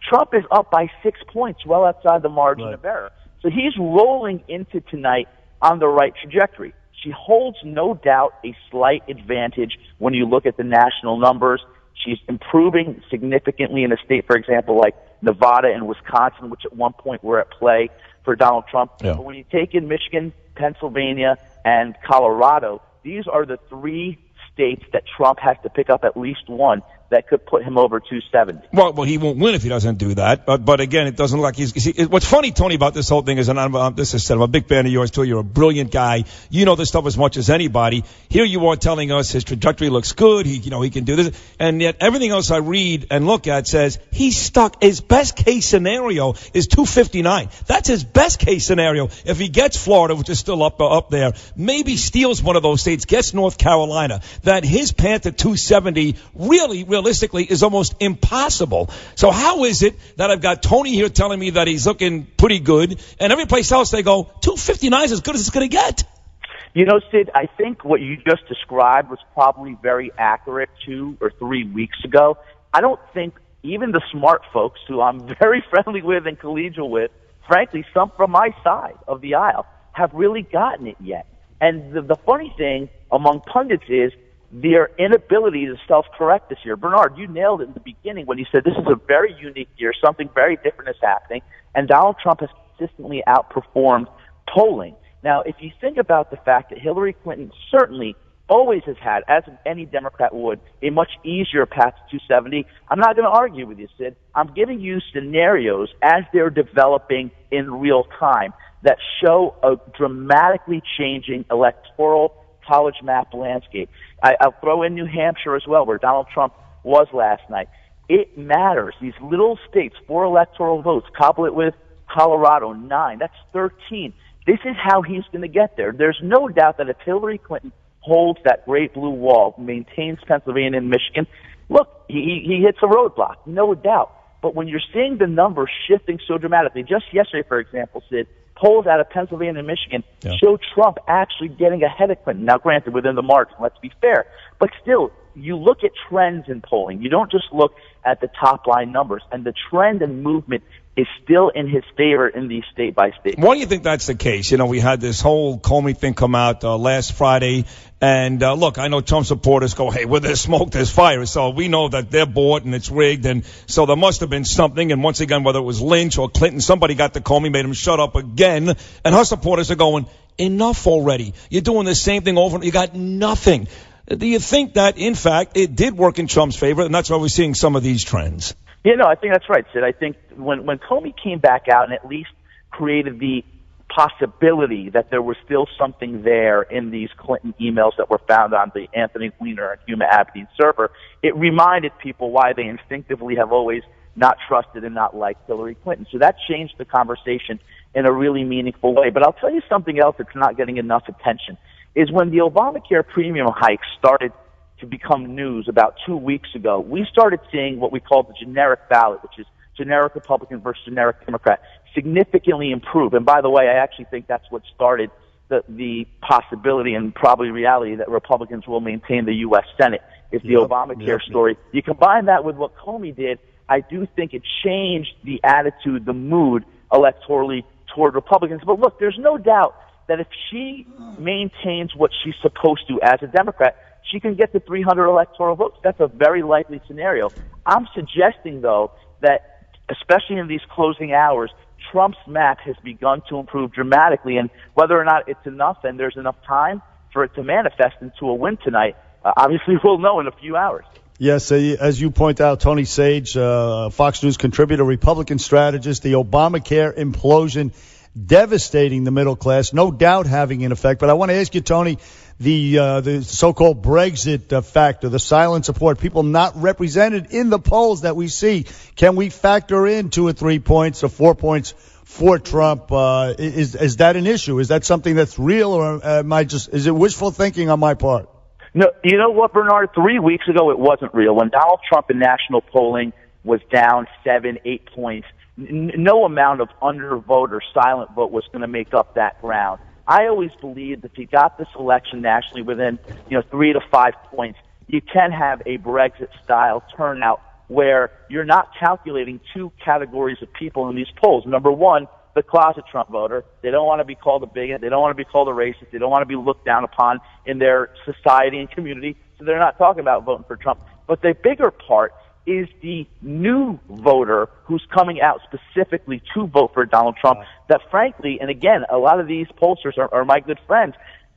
Trump is up by 6 points, well outside the margin of error. So he's rolling into tonight on the right trajectory. She holds, no doubt, a slight advantage when you look at the national numbers. She's improving significantly in a state, for example, like Nevada and Wisconsin, which at one point were at play for Donald Trump. Yeah. But when you take in Michigan, Pennsylvania, and Colorado, these are the 3 states that Trump has to pick up at least one that could put him over 270. Well, he won't win if he doesn't do that. But again, it doesn't look like he's. See, what's funny, Tony, about this whole thing is, and I'm a big fan of yours too. You're a brilliant guy. You know this stuff as much as anybody. Here you are telling us his trajectory looks good. He can do this, and yet everything else I read and look at says he's stuck. His best case scenario is 259. That's his best case scenario. If he gets Florida, which is still up there, maybe steals one of those states, gets North Carolina, that his path to 270 really realistically is almost impossible. So how is it that I've got Tony here telling me that he's looking pretty good, and every place else they go 259 is as good as it's going to get? You know, Sid, I think what you just described was probably very accurate 2 or 3 weeks ago. I don't think even the smart folks who I'm very friendly with and collegial with, frankly, some from my side of the aisle, have really gotten it yet. And the funny thing among pundits is their inability to self-correct this year. Bernard, you nailed it in the beginning when you said this is a very unique year, something very different is happening, and Donald Trump has consistently outperformed polling. Now, if you think about the fact that Hillary Clinton certainly always has had, as any Democrat would, a much easier path to 270, I'm not going to argue with you, Sid. I'm giving you scenarios as they're developing in real time that show a dramatically changing electoral college map landscape. I'll throw in New Hampshire as well, where Donald Trump was last night. It matters. These little states, 4 electoral votes, couple it with Colorado, 9. That's 13. This is how he's going to get there. There's no doubt that if Hillary Clinton holds that great blue wall, maintains Pennsylvania and Michigan, look, he hits a roadblock, no doubt. But when you're seeing the numbers shifting so dramatically, just yesterday, for example, Sid, polls out of Pennsylvania and Michigan show Trump actually getting ahead of Clinton. Now, granted, within the margin, let's be fair. But still, you look at trends in polling. You don't just look at the top-line numbers. And the trend and movement is still in his favor in these state-by-state. Why do you think that's the case? You know, we had this whole Comey thing come out last Friday. And, look, I know Trump supporters go, hey, where there's smoke, there's fire. So we know that they're bought and it's rigged. And so there must have been something. And once again, whether it was Lynch or Clinton, somebody got to Comey, made him shut up again. And her supporters are going, enough already. You're doing the same thing over and you got nothing. Do you think that, in fact, it did work in Trump's favor? And that's why we're seeing some of these trends. Yeah, no, I think that's right, Sid. I think when Comey came back out and at least created the possibility that there was still something there in these Clinton emails that were found on the Anthony Weiner and Huma Abedin server, it reminded people why they instinctively have always not trusted and not liked Hillary Clinton. So that changed the conversation in a really meaningful way. But I'll tell you something else that's not getting enough attention. is when the Obamacare premium hike started to become news about 2 weeks ago, we started seeing what we call the generic ballot, which is generic Republican versus generic Democrat, significantly improve. And by the way, I actually think that's what started the possibility and probably reality that Republicans will maintain the U.S. Senate is the Obamacare story. You combine that with what Comey did, I do think it changed the attitude, the mood electorally toward Republicans. But look, there's no doubt that if she maintains what she's supposed to as a Democrat, she can get to 300 electoral votes. That's a very likely scenario. I'm suggesting, though, that especially in these closing hours, Trump's map has begun to improve dramatically, and whether or not it's enough and there's enough time for it to manifest into a win tonight, obviously we'll know in a few hours. Yes, as you point out, Tony Sage, Fox News contributor, Republican strategist, the Obamacare implosion devastating the middle class, no doubt having an effect. But I want to ask you, Tony, the so-called Brexit factor, the silent support, people not represented in the polls that we see. Can we factor in 2 or 3 points or 4 points for Trump? Is that an issue? Is that something that's real, or is it wishful thinking on my part? No, you know what, Bernard? 3 weeks ago, it wasn't real. When Donald Trump in national polling was down 7, 8 points, no amount of undervote or silent vote was going to make up that ground. I always believed that if you got this election nationally within 3 to 5 points, you can have a Brexit-style turnout where you're not calculating two categories of people in these polls. Number one, the closet Trump voter. They don't want to be called a bigot. They don't want to be called a racist. They don't want to be looked down upon in their society and community. So they're not talking about voting for Trump. But the bigger part is the new voter who's coming out specifically to vote for Donald Trump that frankly, and again, a lot of these pollsters are my good friends,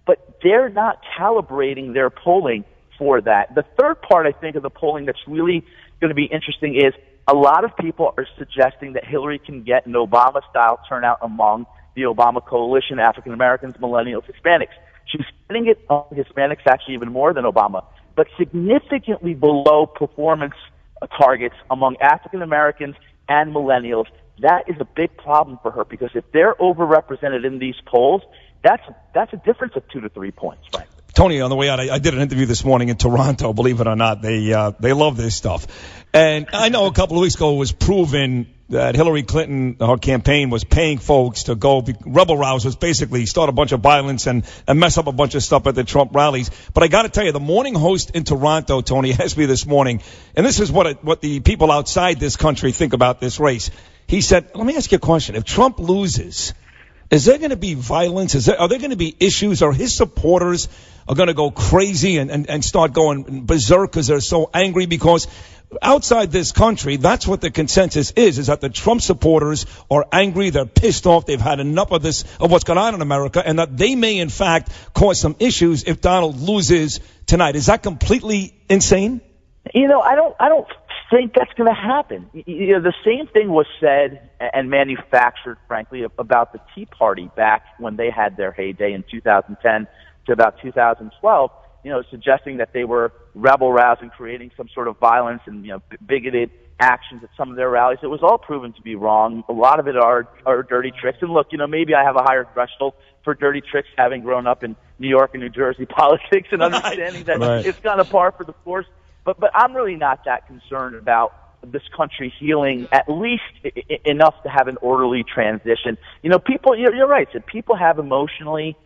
but they're not calibrating their polling for that. The third part, I think, of the polling that's really going to be interesting is a lot of people are suggesting that Hillary can get an Obama-style turnout among the Obama coalition, African Americans, millennials, Hispanics. She's getting it on Hispanics actually even more than Obama, but significantly below performance targets among African Americans and millennials. That is a big problem for her because if they're overrepresented in these polls, that's a difference of 2 to 3 points, right? Tony, on the way out, I did an interview this morning in Toronto. Believe it or not, they love this stuff. And I know a couple of weeks ago it was proven that Hillary Clinton, her campaign, was paying folks to go rebel rousers, basically start a bunch of violence and mess up a bunch of stuff at the Trump rallies. But I got to tell you, the morning host in Toronto, Tony, asked me this morning, and this is what the people outside this country think about this race. He said, let me ask you a question. If Trump loses, is there going to be violence? Are there going to be issues? Or his supporters are going to go crazy and start going berserk because they're so angry? Because outside this country, that's what the consensus is that the Trump supporters are angry, they're pissed off, they've had enough of this, of what's going on in America, and that they may, in fact, cause some issues if Donald loses tonight. Is that completely insane? I don't think that's going to happen. The same thing was said and manufactured, frankly, about the Tea Party back when they had their heyday in 2010 to about 2012. Suggesting that they were rebel-rousing, creating some sort of violence and, bigoted actions at some of their rallies. It was all proven to be wrong. A lot of it are dirty tricks. And look, maybe I have a higher threshold for dirty tricks having grown up in New York and New Jersey politics and understanding that it's kind of par for the course. But I'm really not that concerned about this country healing at least enough to have an orderly transition. People, you're right, Sid, people have emotionally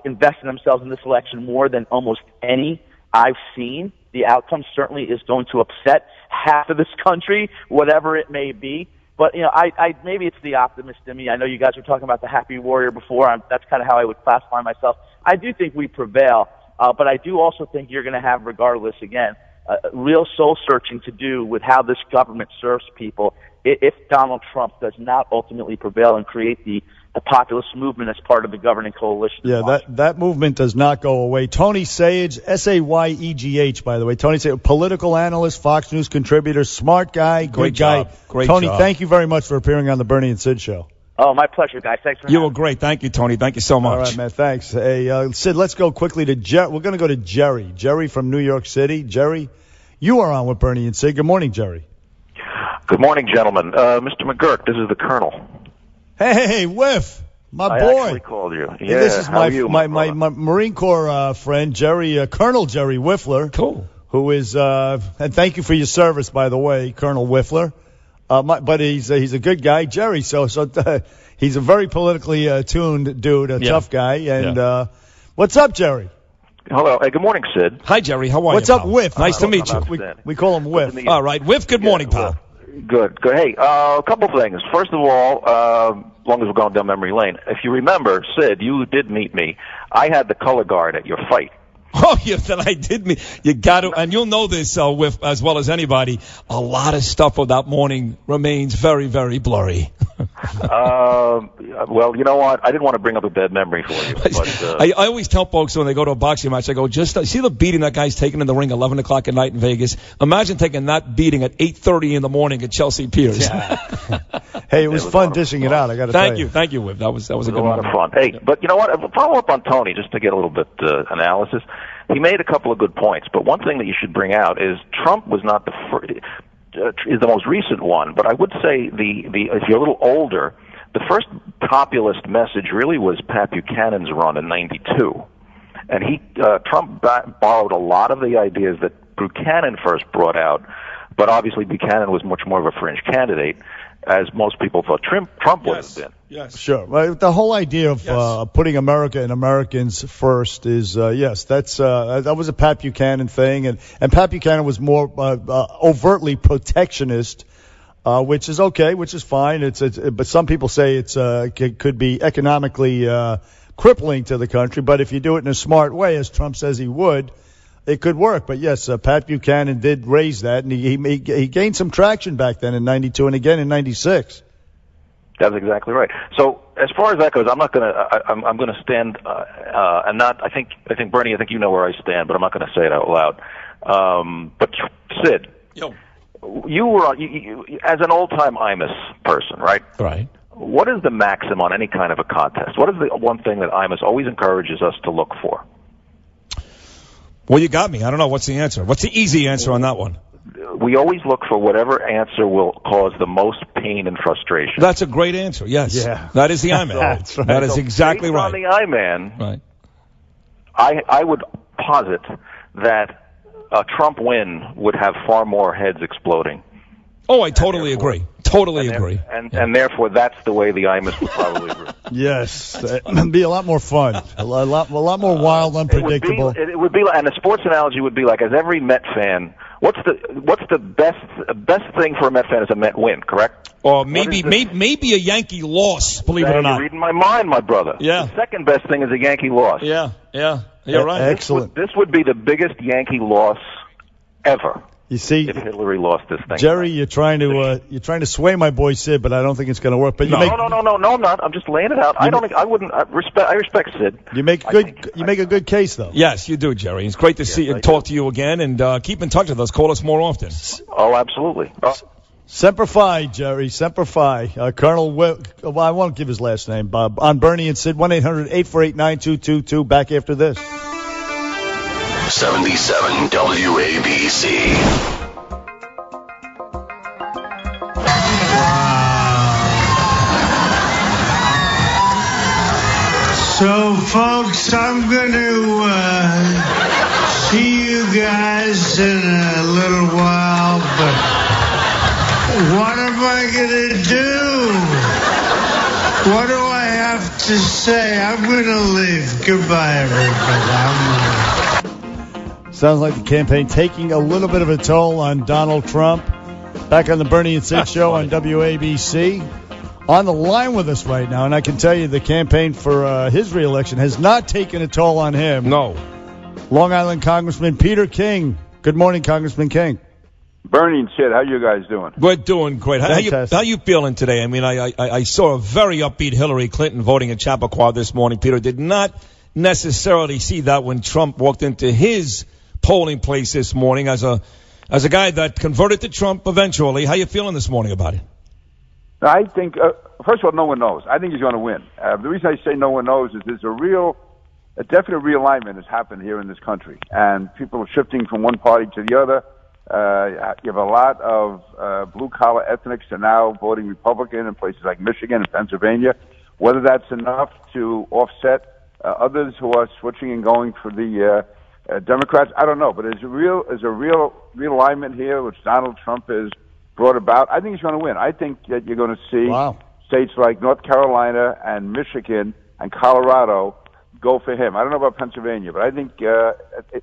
invested themselves in this election more than almost any I've seen. The outcome certainly is going to upset half of this country, whatever it may be. But, I maybe it's the optimist in me. I know you guys were talking about the happy warrior before. That's kind of how I would classify myself. I do think we prevail, but I do also think you're going to have, regardless, again, real soul-searching to do with how this government serves people if Donald Trump does not ultimately prevail and create the populist movement as part of the governing coalition. Yeah, that movement does not go away. Tony Sage, Sayegh, by the way. Tony Sage, political analyst, Fox News contributor, smart guy, great guy. Job. Great Tony, job. Thank you very much for appearing on the Bernie and Sid show. Oh, my pleasure, guys. Thanks for having me. You were great. Thank you, Tony. Thank you so much. All right, man. Thanks. Hey, Sid, let's go quickly to Jerry. We're going to go to Jerry. Jerry from New York City. Jerry, you are on with Bernie and Sid. Good morning, Jerry. Good morning, gentlemen. Mr. McGurk, this is the Colonel. Hey, Whiff. My I boy. actually called you. And Yeah, this is how are you, my Marine Corps friend, Colonel Jerry Wiffler. Cool. Who is, and thank you for your service, by the way, Colonel Wiffler. But he's a good guy, Jerry. So he's a very politically attuned dude, tough guy. And what's up, Jerry? Hello. Hey, good morning, Sid. Hi, Jerry. How are What's you? up, Whiff? Nice to meet you. We call him Whiff. All right, Whiff. Good morning, pal. Good. Hey, a couple things. First of all, as long as we're going down memory lane, if you remember, Sid, you did meet me. I had the color guard at your fight. Oh, yes, that I did meet. You got to, and you'll know this, Whiff, as well as anybody. A lot of stuff of that morning remains very, very blurry. Well, you know what? I didn't want to bring up a bad memory for you. But, I always tell folks when they go to a boxing match, I go, just see the beating that guy's taking in the ring 11 o'clock at night in Vegas. Imagine taking that beating at 8:30 in the morning at Chelsea Piers. Yeah. Hey, it was fun dishing it out. I got to tell you. Thank you, Whiff. That was a good lot of fun. Hey, but you know what? Follow up on Tony just to get a little bit analysis. He made a couple of good points, but one thing that you should bring out is Trump was not the first. Is the most recent one, but I would say if you're a little older, the first populist message really was Pat Buchanan's run in '92, and Trump borrowed a lot of the ideas that Buchanan first brought out, but obviously Buchanan was much more of a fringe candidate, as most people thought Trump would have been. Yes. Sure. Well, the whole idea of putting America and Americans first is that was a Pat Buchanan thing, and Pat Buchanan was more overtly protectionist, which is okay, which is fine. But some people say it could be economically crippling to the country. But if you do it in a smart way, as Trump says he would, it could work. But yes, Pat Buchanan did raise that, and he gained some traction back then in '92 and again in '96. That's exactly right. So as far as that goes, I'm not going to. I'm going to stand and not. I think Bernie. I think you know where I stand, but I'm not going to say it out loud. But Sid, you were you, as an old-time Imus person, right? Right. What is the maxim on any kind of a contest? What is the one thing that Imus always encourages us to look for? Well, you got me. I don't know. What's the answer? What's the easy answer on that one? We always look for whatever answer will cause the most pain and frustration. That's a great answer. Yes. Yeah. That is the I-Man. That's right. That is exactly right. On the I-Man, right. I would posit that a Trump win would have far more heads exploding. Oh, I totally agree. Totally agree. And therefore, that's the way the Imus would probably root. Yes, it would be a lot more fun, a lot more wild, unpredictable. It would be, and a sports analogy would be like, as every Met fan, what's the best thing for a Met fan is a Met win, correct? Or maybe a Yankee loss. Believe it or not. You're reading my mind, my brother. Yeah. The second best thing is a Yankee loss. Yeah. You're right. Excellent. This would be the biggest Yankee loss ever. You see, if Hillary lost this thing, Jerry, you're trying to sway my boy Sid, but I don't think it's going to work. But no, I'm not. I'm just laying it out. I respect Sid. You make a good case, though. Yes, you do, Jerry. It's great to see and talk to you again, and keep in touch with us. Call us more often. Oh, absolutely. Semper Fi, Jerry. Semper Fi. Colonel well, I won't give his last name, Bob. On Bernie and Sid, 1-800-848-9222. Back after this. 77 WABC. So, folks, I'm going to see you guys in a little while, but what am I going to do? What do I have to say? I'm going to leave. Goodbye, everybody. Sounds like the campaign taking a little bit of a toll on Donald Trump. Back on the Bernie and Sid show on WABC. On the line with us right now, and I can tell you the campaign for his reelection has not taken a toll on him. No. Long Island Congressman Peter King. Good morning, Congressman King. Bernie and Sid, how you guys doing? We're doing great. How you feeling today? I mean, I saw a very upbeat Hillary Clinton voting in Chappaqua this morning. Peter did not necessarily see that when Trump walked into his polling place this morning as a guy that converted to Trump eventually. How you feeling this morning about it? I think, first of all, no one knows. I think he's going to win. The reason I say no one knows is there's a definite realignment has happened here in this country, and people are shifting from one party to the other. You have a lot of blue-collar ethnics are now voting Republican in places like Michigan and Pennsylvania, Whether that's enough to offset others who are switching and going for the Democrats, I don't know. But there's a real realignment here, which Donald Trump has brought about. I think he's going to win. I think that you're going to see states like North Carolina and Michigan and Colorado go for him. I don't know about Pennsylvania, but I think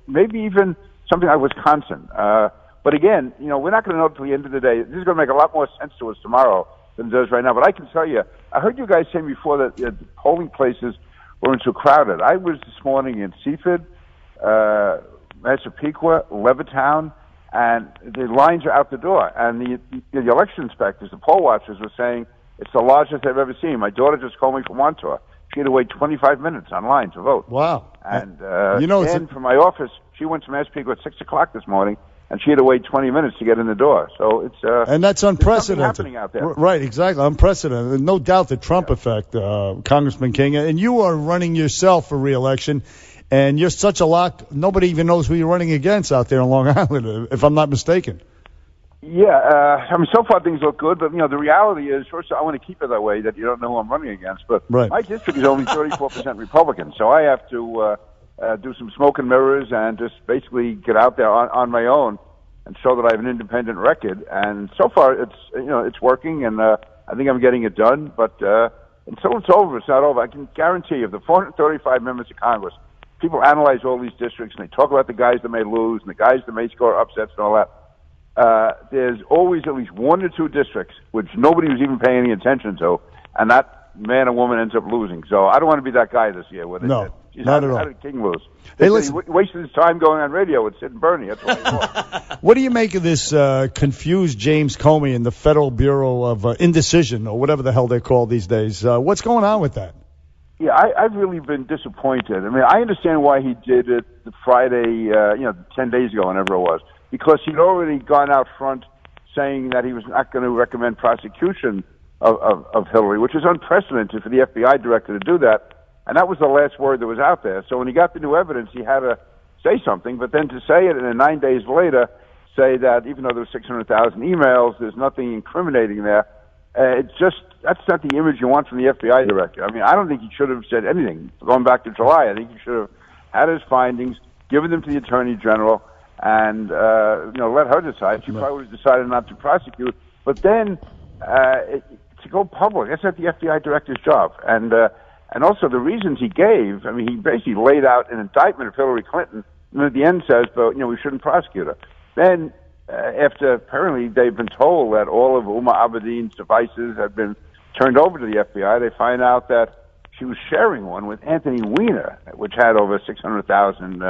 maybe even something like Wisconsin. But again, we're not going to know until the end of the day. This is going to make a lot more sense to us tomorrow than it does right now. But I can tell you, I heard you guys say before that the polling places weren't too crowded. I was this morning in Seaford, Massapequa, Levittown, and the lines are out the door. And the election inspectors, the poll watchers, were saying it's the largest they've ever seen. My daughter just called me from Montauk. She had to wait 25 minutes online to vote. Wow. And Ann from my office, she went to Massapequa at 6 o'clock this morning, and she had to wait 20 minutes to get in the door. So it's and that's unprecedented. Happening out there. Right, exactly. Unprecedented. No doubt the Trump effect, Congressman King. And you are running yourself for re-election, and you're such a lock, nobody even knows who you're running against out there in Long Island, if I'm not mistaken. Yeah, so far things look good, but the reality is, first I want to keep it that way, that you don't know who I'm running against. But my district is only 34% Republican, so I have to do some smoke and mirrors and just basically get out there on my own and show that I have an independent record. And so far, it's working, and I think I'm getting it done. But until it's over, it's not over. I can guarantee you, of the 435 members of Congress, people analyze all these districts and they talk about the guys that may lose and the guys that may score upsets and all that. There's always at least 1 or 2 districts which nobody was even paying any attention to, and that man or woman ends up losing. So I don't want to be that guy this year. No, not at all. How did King lose? Hey, listen. He wasted his time going on radio with Sid and Bernie. That's what he thought. What do you make of this confused James Comey and the Federal Bureau of Indecision, or whatever the hell they're called these days? What's going on with that? Yeah, I've really been disappointed. I mean, I understand why he did it Friday, 10 days ago, whenever it was, because he'd already gone out front saying that he was not going to recommend prosecution of Hillary, which is unprecedented for the FBI director to do that. And that was the last word that was out there. So when he got the new evidence, he had to say something. But then to say it and then 9 days later say that even though there were 600,000 emails, there's nothing incriminating there, that's not the image you want from the FBI director. I mean, I don't think he should have said anything. Going back to July, I think he should have had his findings, given them to the Attorney General, and let her decide. She probably would have decided not to prosecute. But then to go public, that's not the FBI director's job. And also the reasons he gave, I mean, he basically laid out an indictment of Hillary Clinton, and at the end says, but we shouldn't prosecute her. Then after apparently they've been told that all of Umar Abedin's devices had been turned over to the FBI, they find out that she was sharing one with Anthony Weiner, which had over 600,000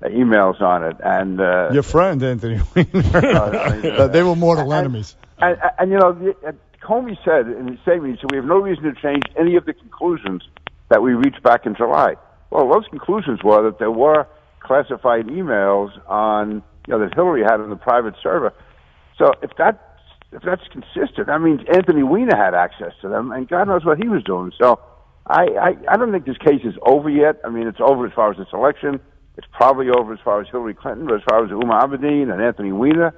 emails on it. And your friend Anthony Weiner. They were mortal enemies. And Comey said in his statement, he said, we have no reason to change any of the conclusions that we reached back in July. Well, those conclusions were that there were classified emails on that Hillary had on the private server. So if that's consistent, that means Anthony Weiner had access to them, and God knows what he was doing. So I don't think this case is over yet. I mean, it's over as far as this election. It's probably over as far as Hillary Clinton, but as far as Umar Abedin and Anthony Weiner,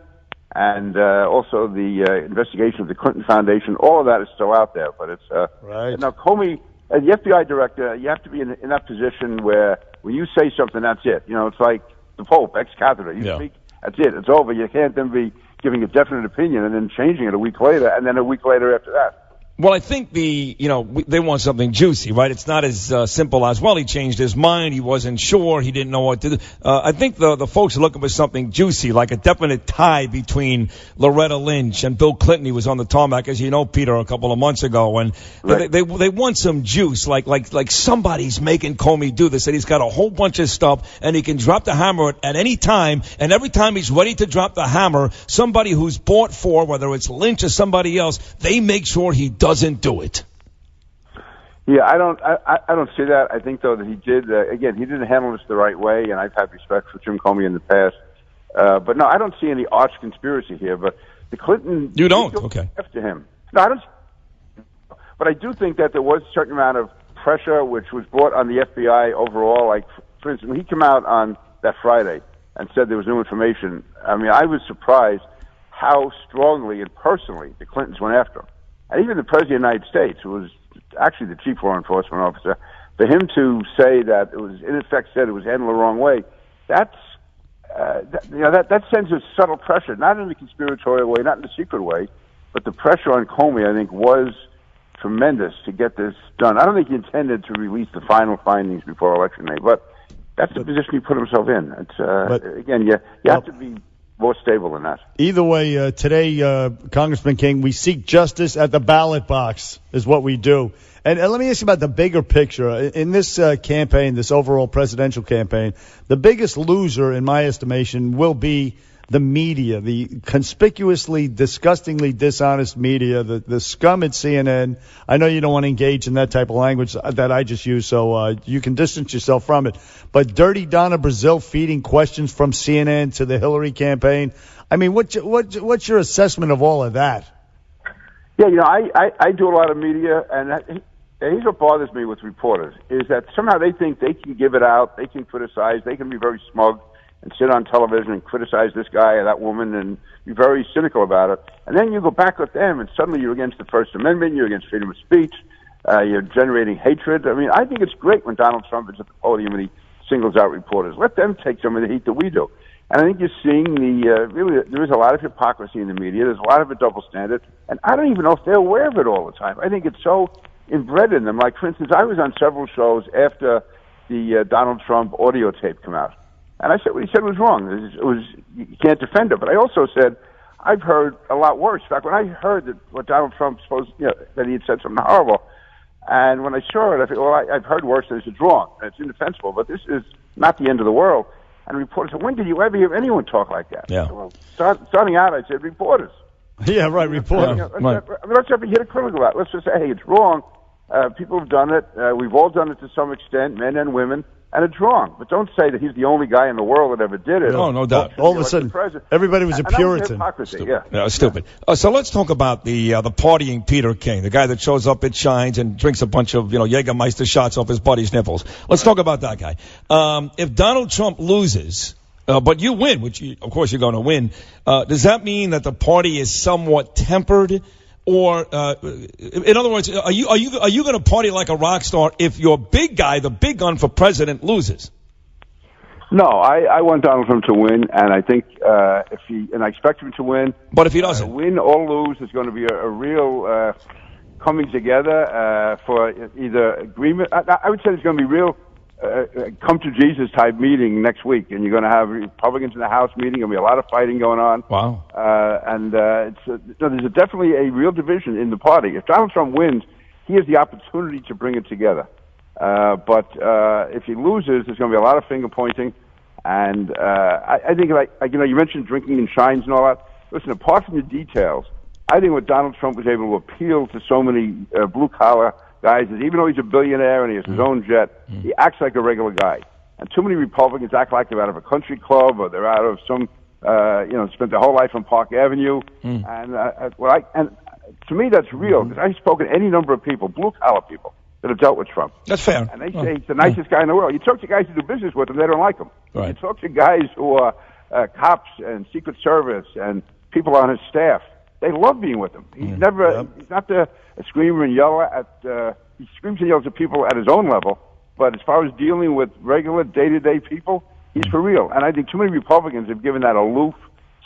and also the investigation of the Clinton Foundation, all of that is still out there. But it's right now Comey, as the FBI director, you have to be in that position where when you say something, that's it. It's like the Pope, ex cathedra. You speak, that's it. It's over. You can't then be giving a definite opinion and then changing it a week later, and then a week later after that. Well, I think they want something juicy, right? It's not as simple as, well, he changed his mind, he wasn't sure, he didn't know what to do. I think the folks are looking for something juicy, like a definite tie between Loretta Lynch and Bill Clinton. He was on the tarmac, as you know, Peter, a couple of months ago, and right. they want some juice, like somebody's making Comey do this, and he's got a whole bunch of stuff, and he can drop the hammer at any time, and every time he's ready to drop the hammer, somebody who's bought for, whether it's Lynch or somebody else, they make sure he doesn't do it. Yeah, I don't see that. I think though that he did. Again, he didn't handle this the right way, and I've had respect for Jim Comey in the past. But no, I don't see any arch conspiracy here. But the Clinton, you don't, okay? After him, no, I don't. But I do think that there was a certain amount of pressure which was brought on the FBI overall. Like, for instance, when he came out on that Friday and said there was new information, I mean, I was surprised how strongly and personally the Clintons went after him. And even the President of the United States was actually the chief law enforcement officer, for him to say that it was, in effect, said it was handled the wrong way, that sends a subtle pressure, not in the conspiratorial way, not in the secret way, but the pressure on Comey, I think, was tremendous to get this done. I don't think he intended to release the final findings before Election Day, but that's the position he put himself in. It's, again, you have to be more stable than that. Either way, today, Congressman King, we seek justice at the ballot box is what we do. And let me ask you about the bigger picture. In this campaign, this overall presidential campaign, the biggest loser, in my estimation, will be the media, the conspicuously, disgustingly dishonest media, the scum at CNN. I know you don't want to engage in that type of language that I just used, so you can distance yourself from it. But Dirty Donna Brazile feeding questions from CNN to the Hillary campaign. I mean, what's your assessment of all of that? Yeah, I do a lot of media, and here's what bothers me with reporters, is that somehow they think they can give it out, they can criticize, they can be very smug, and sit on television and criticize this guy or that woman and be very cynical about it. And then you go back with them, and suddenly you're against the First Amendment, you're against freedom of speech, you're generating hatred. I mean, I think it's great when Donald Trump is at the podium and he singles out reporters. Let them take some of the heat that we do. And I think you're seeing really, there is a lot of hypocrisy in the media. There's a lot of a double standard. And I don't even know if they're aware of it all the time. I think it's so inbred in them. Like, for instance, I was on several shows after the Donald Trump audio tape came out. And I said what he said was wrong. It was you can't defend it. But I also said I've heard a lot worse. In fact, when I heard that what Donald Trump that he had said something horrible, and when I saw it, I thought, well, I've heard worse. And it's wrong. And it's indefensible. But this is not the end of the world. And reporters said, when did you ever hear anyone talk like that? Yeah. Well, starting out, I said reporters. Yeah, right, reporters. Let's ever hit a critical about it. Let's just say, hey, it's wrong. People have done it. We've all done it to some extent, men and women. And it's wrong. But don't say that he's the only guy in the world that ever did it. No doubt. All of a sudden, everybody was a Puritan. Stupid. Yeah, stupid. So let's talk about the partying Peter King, the guy that shows up at Shines and drinks a bunch of Jägermeister shots off his buddy's nipples. Let's talk about that guy. If Donald Trump loses, but you win, which of course you're going to win, does that mean that the party is somewhat tempered? Or, in other words, are you going to party like a rock star if your big guy, the big gun for president, loses? No, I want Donald Trump to win, and I think and I expect him to win. But if he doesn't, win or lose, is going to be a real coming together for either agreement. I would say there's going to be real come to Jesus type meeting next week, and you're going to have Republicans in the House meeting. There'll be a lot of fighting going on. Wow. There's definitely a real division in the party. If Donald Trump wins, he has the opportunity to bring it together. But if he loses, there's going to be a lot of finger pointing. And I think, you mentioned drinking in Shines and all that. Listen, apart from the details, I think what Donald Trump was able to appeal to so many blue collar guys is, even though he's a billionaire and he has his own jet, he acts like a regular guy. And too many Republicans act like they're out of a country club or they're out of some, spent their whole life on Park Avenue. And to me, that's real, because I've spoken to any number of people, blue collar people, that have dealt with Trump. That's fair. And they say he's the nicest guy in the world. You talk to guys who do business with him, they don't like him. Right. You talk to guys who are cops and Secret Service and people on his staff. They love being with him. He's he's not the screamer and yeller he screams and yells at people at his own level, but as far as dealing with regular day-to-day people, he's for real. And I think too many Republicans have given that aloof,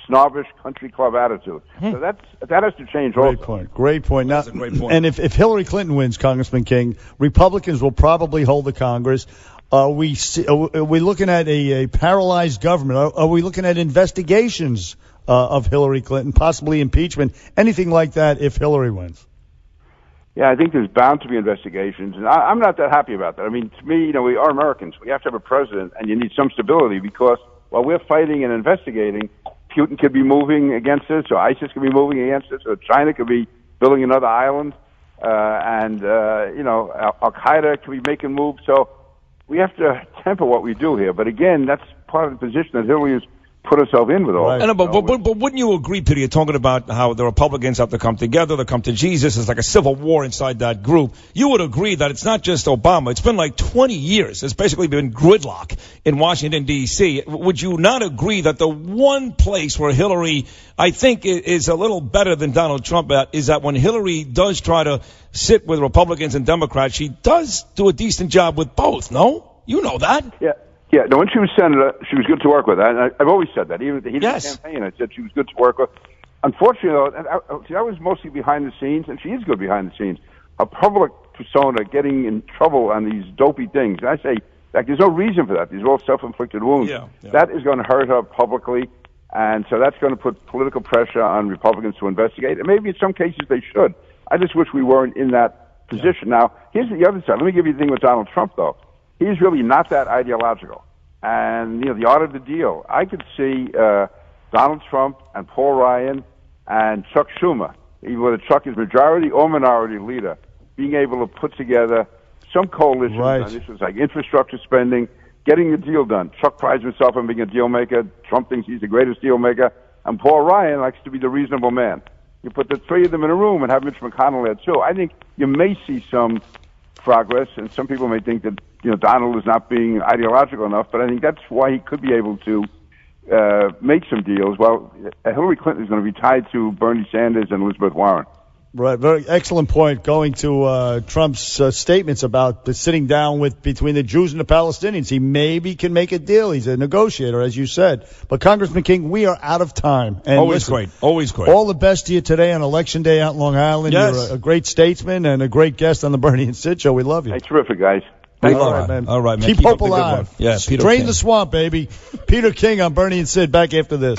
snobbish country club attitude. So that has to change also. Great point. Now, that's a great point. And if Hillary Clinton wins, Congressman King, Republicans will probably hold the Congress. Are we looking at a paralyzed government? Are we looking at investigations of Hillary Clinton, possibly impeachment, anything like that if Hillary wins? Yeah, I think there's bound to be investigations, and I'm not that happy about that. I mean, to me, we are Americans. We have to have a president, and you need some stability, because while we're fighting and investigating, Putin could be moving against us, or ISIS could be moving against us, or China could be building another island, and Al-Qaeda could be making moves. So we have to temper what we do here. But again, that's part of the position that Hillary is put ourselves in with all this. But wouldn't you agree, Peter? You're talking about how the Republicans have to come together, they come to Jesus. It's like a civil war inside that group. You would agree that it's not just Obama. It's been like 20 years. It's basically been gridlock in Washington, D.C. Would you not agree that the one place where Hillary, I think, is a little better than Donald Trump at is that when Hillary does try to sit with Republicans and Democrats, she does do a decent job with both, no? You know that. Yeah. Yeah, no, when she was senator, she was good to work with. And I've always said that. Even at the heat of the campaign, I said she was good to work with. Unfortunately, though, I was mostly behind the scenes, and she is good behind the scenes. A public persona getting in trouble on these dopey things. And I say, like, there's no reason for that. These are all self-inflicted wounds. That is going to hurt her publicly, and so that's going to put political pressure on Republicans to investigate. And maybe in some cases they should. I just wish we weren't in that position. Now, here's the other side. Let me give you the thing with Donald Trump, though. He's really not that ideological. And, the art of the deal. I could see Donald Trump and Paul Ryan and Chuck Schumer, even whether Chuck is majority or minority leader, being able to put together some coalition on issues like infrastructure spending, getting the deal done. Chuck prides himself on being a deal maker. Trump thinks he's the greatest deal maker. And Paul Ryan likes to be the reasonable man. You put the three of them in a room and have Mitch McConnell there, too. I think you may see some progress, and some people may think that Donald is not being ideological enough, but I think that's why he could be able to make some deals. Well, Hillary Clinton is going to be tied to Bernie Sanders and Elizabeth Warren. Right, very excellent point. Going to Trump's statements about the sitting down between the Jews and the Palestinians, he maybe can make a deal. He's a negotiator, as you said. But Congressman King, we are out of time. And always great. All the best to you today on Election Day out in Long Island. Yes. You're a great statesman and a great guest on the Bernie and Sid Show. We love you. Hey, terrific, guys. All right, man. All right, man. Keep hope alive. Yeah, Peter Drain King. the swamp, baby. Peter King on Bernie and Sid. Back after this.